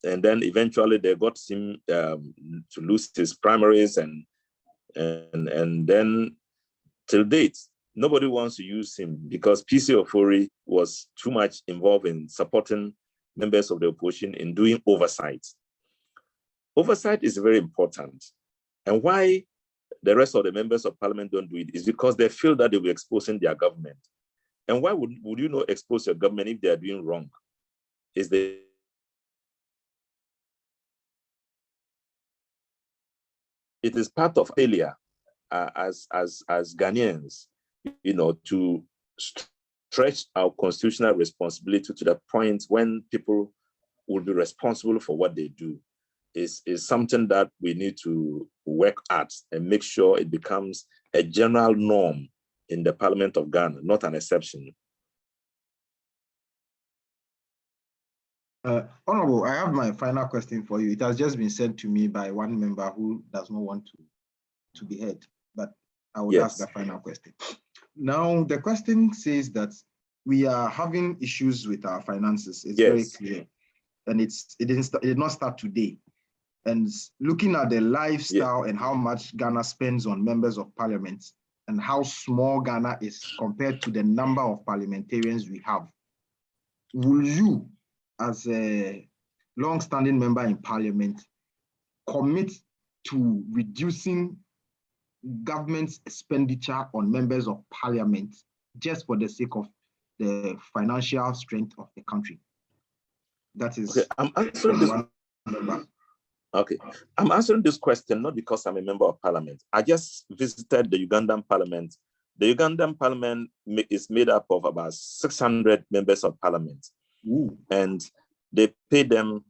And then eventually they got him to lose his primaries, and then till date, nobody wants to use him because P.C. Ofori was too much involved in supporting members of the opposition in doing oversight. Oversight is very important. And why the rest of the members of parliament don't do it is because they feel that they will be exposing their government. And why would you not expose your government if they are doing wrong? It is part of failure as Ghanaians, to stretch our constitutional responsibility to the point when people will be responsible for what they do. Is something that we need to work at and make sure it becomes a general norm in the Parliament of Ghana, not an exception. Honorable, I have my final question for you. It has just been sent to me by one member who does not want to be heard, but I will ask the final question. Now, the question says that we are having issues with our finances. It's very clear, and it did not start today. And looking at the lifestyle and how much Ghana spends on members of parliament and how small Ghana is compared to the number of parliamentarians we have, will you, as a long-standing member in parliament, commit to reducing government's expenditure on members of parliament just for the sake of the financial strength of the country? That is I'm answering I'm answering this question not because I'm a member of parliament. I just visited the Ugandan parliament. The Ugandan parliament is made up of about 600 members of parliament. Ooh. And they pay them,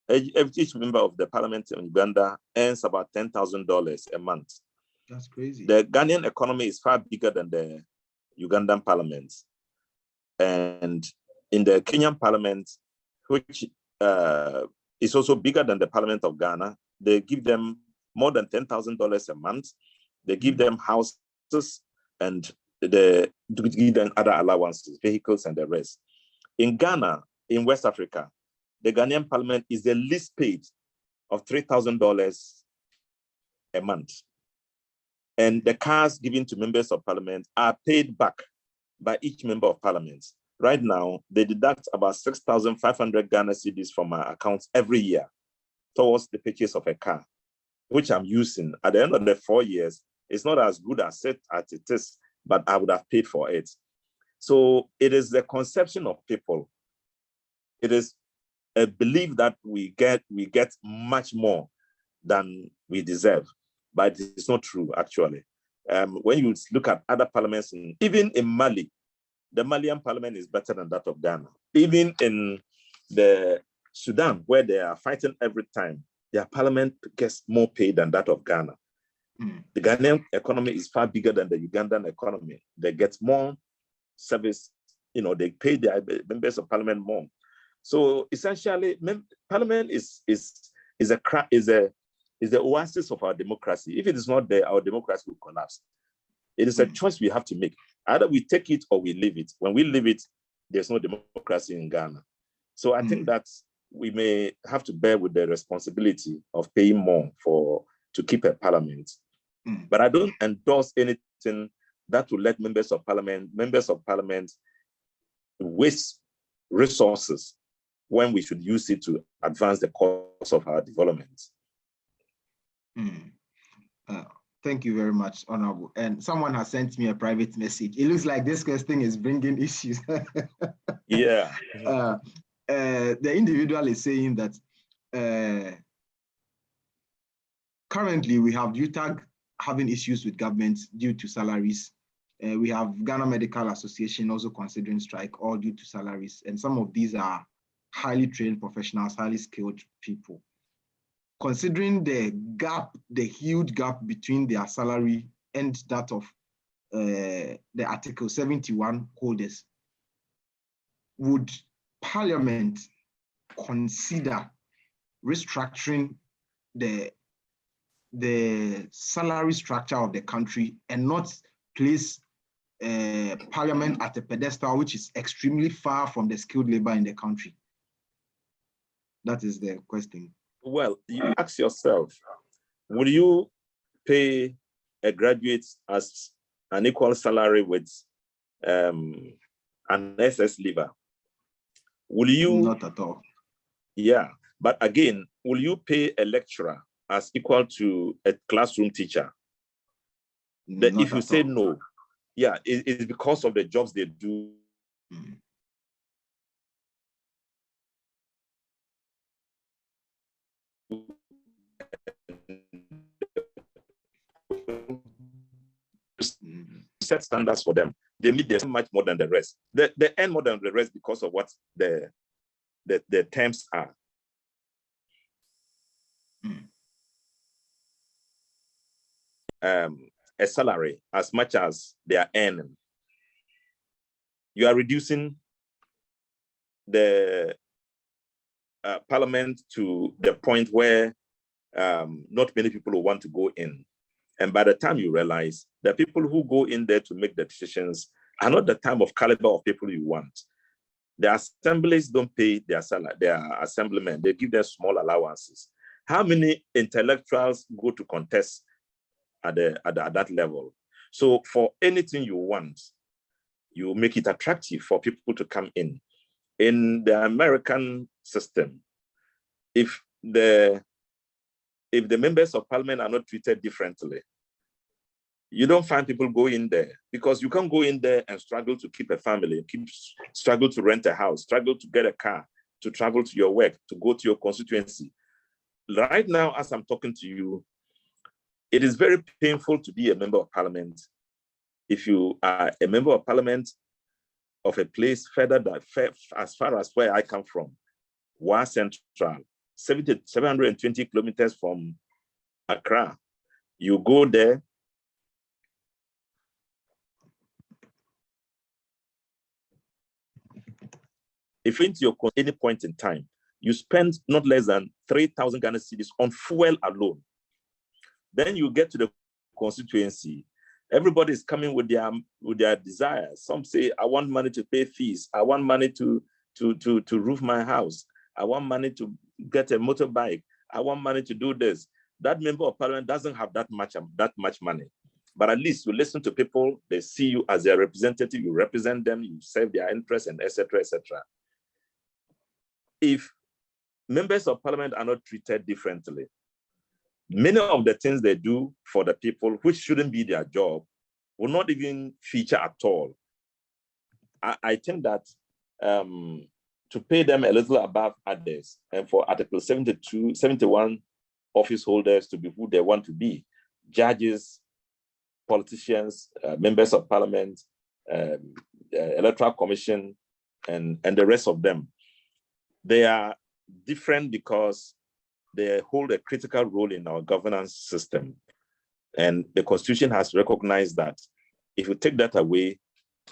each member of the parliament in Uganda earns about $10,000 a month. That's crazy. The Ghanaian economy is far bigger than the Ugandan parliament. And in the Kenyan parliament, which is also bigger than the Parliament of Ghana, they give them more than $10,000 a month. They give them houses and they give them other allowances, vehicles and the rest. In Ghana, in West Africa, the Ghanaian parliament is the least paid of $3,000 a month. And the cars given to members of parliament are paid back by each member of parliament. Right now, they deduct about 6,500 Ghana cedis from my accounts every year towards the purchase of a car, which I'm using. At the end of the 4 years, it's not as good as it is, but I would have paid for it. So it is the conception of people. It is a belief that we get much more than we deserve, but it's not true, actually. When you look at other parliaments, even in Mali, the Malian parliament is better than that of Ghana. Even in the Sudan, where they are fighting every time, their parliament gets more pay than that of Ghana. The Ghanaian economy is far bigger than the Ugandan economy. They get more service, they pay their members of parliament more. So essentially, parliament is the oasis of our democracy. If it is not there, our democracy will collapse. It is a choice we have to make. Either we take it or we leave it. When we leave it, there's no democracy in Ghana. So I think that we may have to bear with the responsibility of paying more to keep a parliament. But I don't endorse anything that will let members of parliament waste resources when we should use it to advance the cause of our development. Thank you very much, Honorable. And someone has sent me a private message. It looks like this question is bringing issues. Yeah. The individual is saying that currently we have UTAG having issues with government due to salaries. We have Ghana Medical Association also considering strike, all due to salaries. And some of these are highly trained professionals, highly skilled people. Considering the huge gap between their salary and that of the Article 71 holders, would Parliament consider restructuring the salary structure of the country and not place Parliament at a pedestal which is extremely far from the skilled labor in the country? That is the question. Well, you ask yourself, would you pay a graduate as an equal salary with an SS leaver? Will you? Not at all. Yeah, but again, will you pay a lecturer as equal to a classroom teacher? If you say no, yeah, it's because of the jobs they do. Set standards for them. They need this much more than the rest. They earn more than the rest because of what the terms are. A salary as much as they are earning. You are reducing the parliament to the point where not many people will want to go in. And by the time you realize the people who go in there to make the decisions are not the type of caliber of people you want. The assemblies don't pay their salary, their assemblymen. They give them small allowances. How many intellectuals go to contest at that level? So for anything you want, you make it attractive for people to come in. In the American system, if the members of parliament are not treated differently, you don't find people go in there, because you can't go in there and struggle to keep a family, struggle to rent a house, struggle to get a car, to travel to your work, to go to your constituency. Right now, as I'm talking to you, it is very painful to be a member of parliament. If you are a member of parliament of a place as far as where I come from, Wa Central, 720 kilometers from Accra, you go there, if into any point in time, you spend not less than 3,000 Ghana cedis on fuel alone. Then you get to the constituency. Everybody is coming with their desires. Some say, I want money to pay fees. I want money to roof my house. I want money to get a motorbike. I want money to do this. That member of parliament doesn't have that much money. but at least you listen to people, they see you as their representative, you represent them, you serve their interests, and etc., etc. If members of parliament are not treated differently, many of the things they do for the people, which shouldn't be their job, will not even feature at all. I think that to pay them a little above others, and for Article 72, 71 office holders to be who they want to be, judges, politicians, members of parliament, electoral commission, and the rest of them, they are different because they hold a critical role in our governance system. And the Constitution has recognized that if you take that away,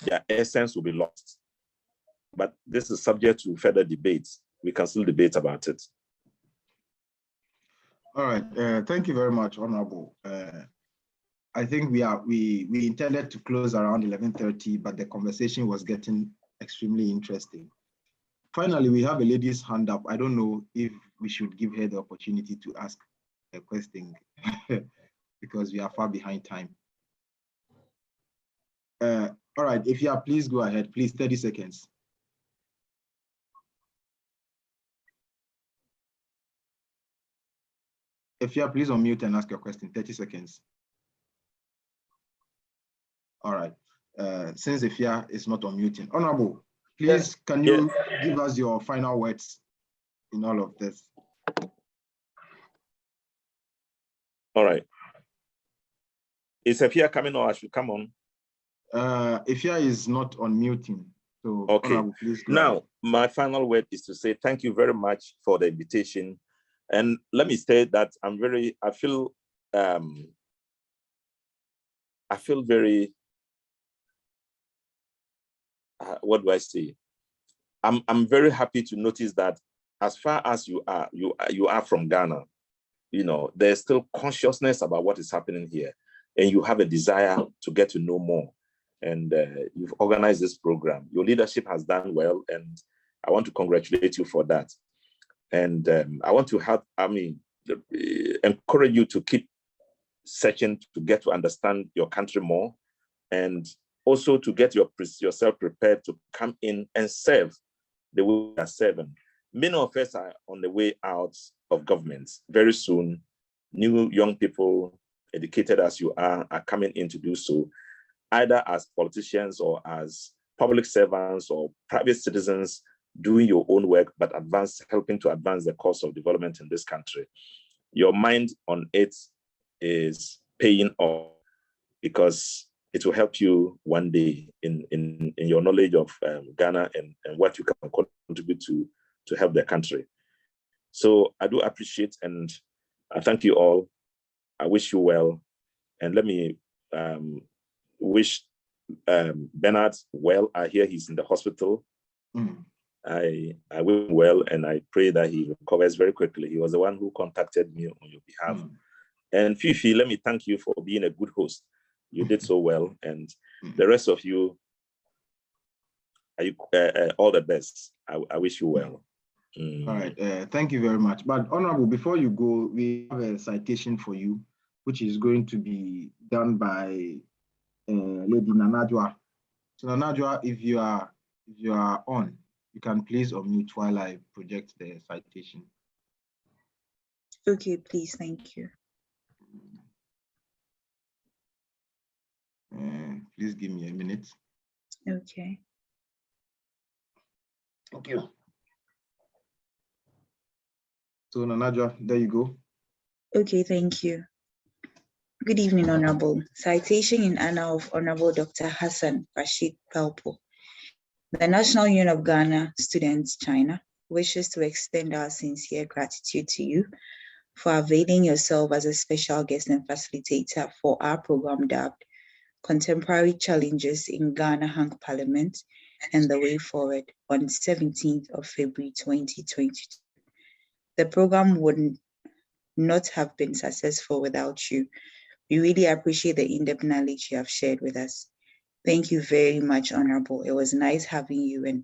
their essence will be lost. But this is subject to further debates. We can still debate about it. All right, thank you very much, Honorable. I think we intended to close around 11:30, but the conversation was getting extremely interesting. Finally, we have a lady's hand up. I don't know if we should give her the opportunity to ask a question because we are far behind time. All right, if you are, please go ahead. Please, 30 seconds. If you are, please unmute and ask your question. 30 seconds. All right. Since Ifya is not unmuting, Honorable, please, can you give us your final words in all of this? All right. Is Ifya coming or I should come on? Ifya is not unmuting. So, okay. Honorable, please go now, ahead. My final word is to say thank you very much for the invitation. And let me say that I feel very, what do I say? I'm very happy to notice that as far as you are from Ghana, you know, there's still consciousness about what is happening here, and you have a desire to get to know more. And you've organized this program. Your leadership has done well, and I want to congratulate you for that. And I want to encourage you to keep searching to get to understand your country more, and also to get yourself prepared to come in and serve the way we are serving. Many of us are on the way out of government very soon. New young people, educated as you are coming in to do so, either as politicians or as public servants or private citizens doing your own work, but helping to advance the cause of development in this country. Your mind on it is paying off because it will help you one day in your knowledge of Ghana and what you can contribute to help the country. So I do appreciate and I thank you all. I wish you well. And let me wish Bernard well. I hear he's in the hospital. Mm. I wish him well, and I pray that he recovers very quickly. He was the one who contacted me on your behalf. Mm. And Fifi, let me thank you for being a good host. You did so well, and the rest of you, all the best. I wish you well. Mm. All right, thank you very much. But Honorable, before you go, we have a citation for you, which is going to be done by Lady Nanajwa. So Nanajwa, if you are on, you can please unmute while I project the citation. Okay, please, thank you. Please give me a minute. Okay. Thank you. So Nanajwa, there you go. Okay, thank you. Good evening, Honorable. Citation in honor of Honorable Dr. Hassan Rashid Palpou. The National Union of Ghana Students, China, wishes to extend our sincere gratitude to you for availing yourself as a special guest and facilitator for our program dubbed Contemporary Challenges in Ghana Hang Parliament and the Way Forward on 17th of February 2022. The program would not have been successful without you. We really appreciate the in-depth knowledge you have shared with us. Thank you very much, Honorable. It was nice having you and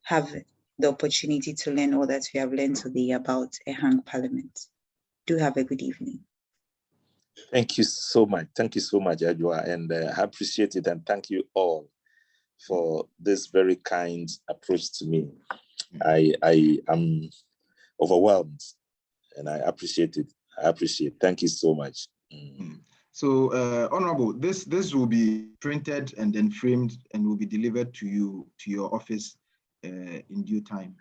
have the opportunity to learn all that we have learned today about a hang parliament. Do have a good evening. Thank you so much. Thank you so much, Ajua, and I appreciate it. And thank you all for this very kind approach to me. I am overwhelmed, and I appreciate it. Thank you so much. So, Honorable, this will be printed and then framed and will be delivered to you to your office in due time.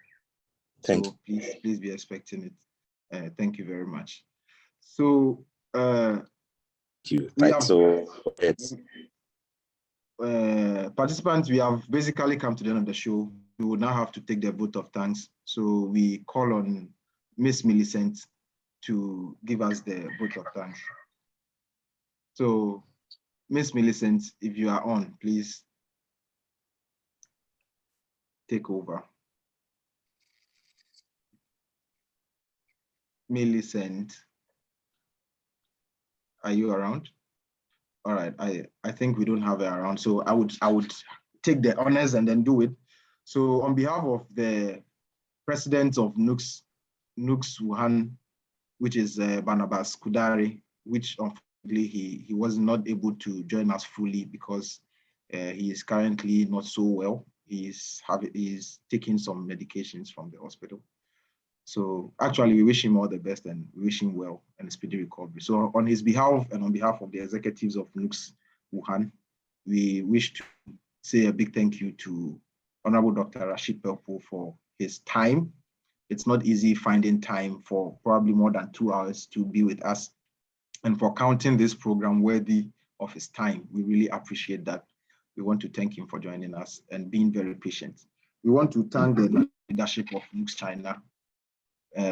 Thank you. Please be expecting it. Thank you very much. So, thank you. Participants, we have basically come to the end of the show. We will now have to take the vote of thanks. So we call on Miss Millicent to give us the vote of thanks. So, Miss Millicent, if you are on, please take over. Millicent, are you around? All right, I think we don't have her around, so I would take the honors and then do it. So on behalf of the president of NUGS Wuhan, which is Barnabas Kudari, which unfortunately he was not able to join us fully because he is currently not so well. He's taking some medications from the hospital. So actually, we wish him all the best and we wish him well and a speedy recovery. So on his behalf and on behalf of the executives of NUGS Wuhan, we wish to say a big thank you to Honorable Dr. Rashid Palpou for his time. It's not easy finding time for probably more than 2 hours to be with us and for counting this program worthy of his time. We really appreciate that. We want to thank him for joining us and being very patient. We want to thank the leadership of NUGS-CHINA,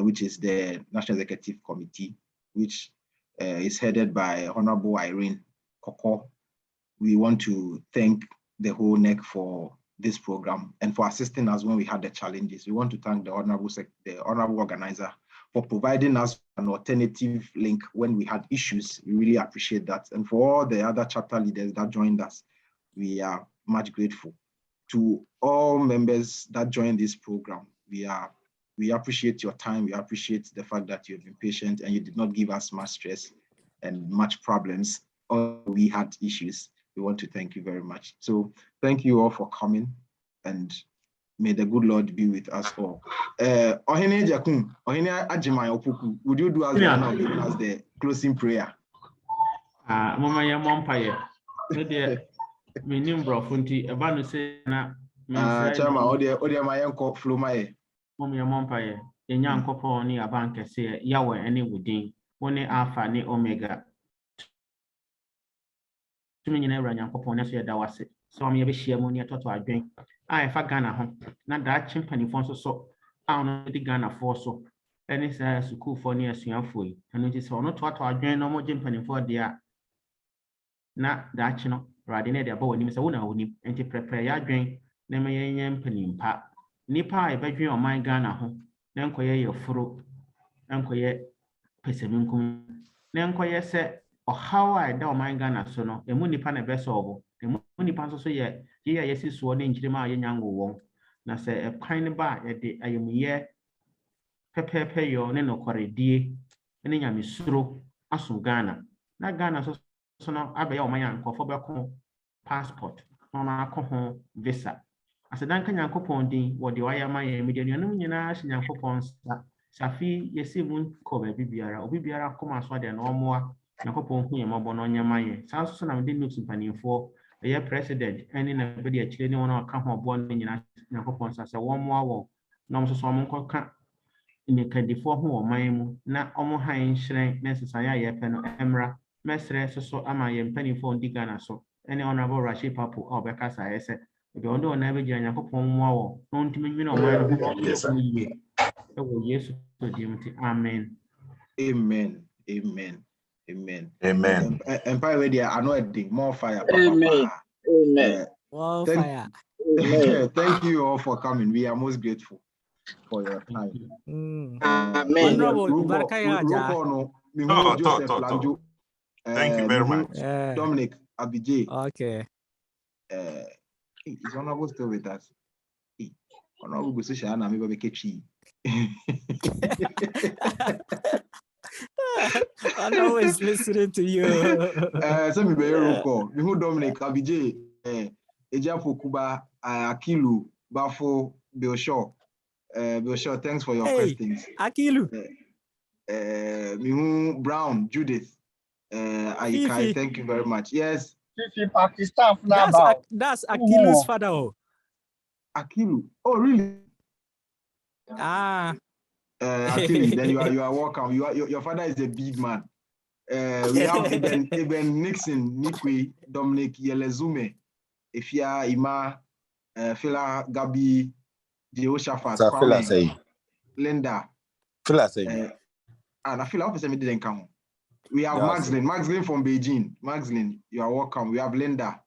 which is the National Executive Committee, which is headed by Honorable Irene Koko. We want to thank the whole NEC for this program and for assisting us when we had the challenges. We want to thank the honorable organizer for providing us an alternative link when we had issues. We really appreciate that. And for all the other chapter leaders that joined us, we are much grateful. To all members that joined this program, we appreciate your time. We appreciate the fact that you've been patient and you did not give us much stress and much problems. Or we had issues. We want to thank you very much. So thank you all for coming, and may the good Lord be with us all. Ohene Jakun, Ohene Ajimai Opoku, would you do us the honor of giving us the closing prayer? Mama ya mompaye. Minim brofunti eba no se na Chama ode ma yenko flow maye. Mama ya mompaye. Enya nkopon ni abanke se yawe ene wudin. Woni alpha ni omega. Tumi nyina ewra nyankopon na so yeda wase. So am ye be hia mu ni atoto adwen. A efa Ghana ho. Na da chimpanifo nso so a ono di Ghana fo so. Ene sa school fo ni asuafo yi. Eno ti so ono to adwen no mo chimpanifo dia. Na da chi no rade na dia ba woni se wona woni enti prepare ya adwen na me yenye mpanimpa. Nipa e badwen oman Ghana ho. Na nkoye ye furo. Nkoye peseminkum. Na nkoye se how I don't mind Ghana so no, the money pan a best of the money pan so ye si so in Jima Yango won. Na say a kind bar at the Ayumiye Pepe yo neno quarry die, and then Yamisuro, Asu Ghana. Na Ghana so no Abbey or my uncle for passport, Mama Cohon visa. As a Duncan Yankopon ding, what do I am my immediate Yanunas and Yankopons Safi, Yesimun cover Bibiara, or Bibiara come as well than no more. Nakopon hu yema bono nyama ye sanso na mede NUGS mpanimfo ye president ene na be de akire ne wona aka ho bo ne nyina nakopon sase wo mo awo na mo so mo nkoka ne kadifo ho oman mu na omo han hyiren na sesaya ye pe no emra mesre so ama ye mpanimfo ndi Ghana so ene honorable Rashid Palpou obeka sa yese de ondo na be gira nakopon mo awo no ntimi nwina oman no ye ewo Yesu to dimti amen. Amen. Amen. Amen. Amen. Empire Radio, anointing, more fire. Amen. Amen. More fire. Thank you all for coming. We are most grateful for your time. Amen. Joseph Lanjo. Thank you very much. Dominic Abidje. Okay. Is Honorable still with us? Honorable Gusishana, maybe we catch I'm always listening to you. Send me Roko. Me who Dominic Abije, Ejapo Kuba, Akilu, Bafo, Bioshaw. Bioshaw, thanks for your questions. Akilu. Me who Brown, Judith. Aikai, thank you very much. Yes. Pakistan. That's Akilu's father. Oh. Akilu. Oh, really? Akilu, then you are welcome. Your father is a big man. We have Eben Nixon, Nikwe, Dominic Yelezume, Ifya Ima, Fila Gabi, Jehoshaphat, Kwame, Linda. Fila say. And I feel like I didn't come. We have Maxlin from Beijing. Maxlin, you are welcome. We have Linda,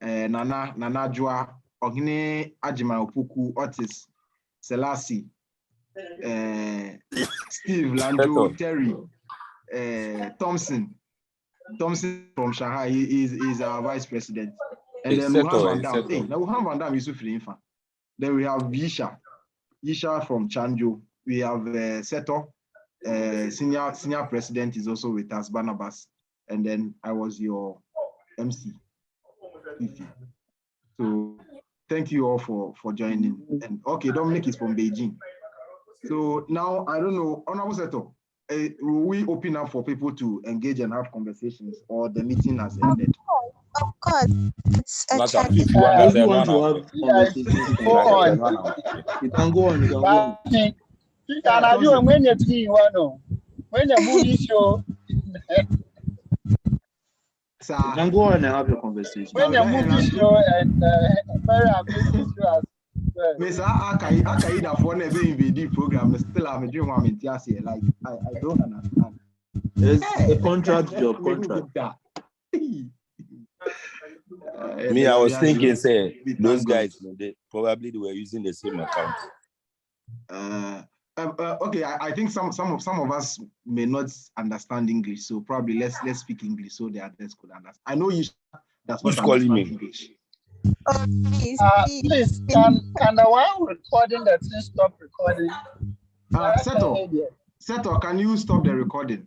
Nana Jua, Ogne Ajima Opoku, Otis, Selassie, Steve, Lanjo, Terry, Thompson from Shanghai. He is our vice president. And then Wuhan Van Dam is Infa. Then we have Yisha from Chanjo. We have Seto. Senior president is also with us, Barnabas, and then I was your MC. So thank you all for joining. And okay, Dominic is from Beijing. So now I don't know, Honorable Seto, will we open up for people to engage and have conversations, or the meeting has ended? Of course, it's a check. If you want to have conversations, go on. You can go on. You can go on. Can I do when you see one? When the movie show, you can go on and have your conversation. When the movie show and very amazing show. Miss Akaida for never invade program. Still, I'm doing one in TSC. Like I don't understand. It's a contract job. Me, I was thinking, say those guys, they probably were using the same account. Okay, I think some of us may not understand English, so probably let's speak English so the others could understand. I know you. That's what calling me. English. Please, can the one recording that thing stop recording? Seto, can you stop the recording?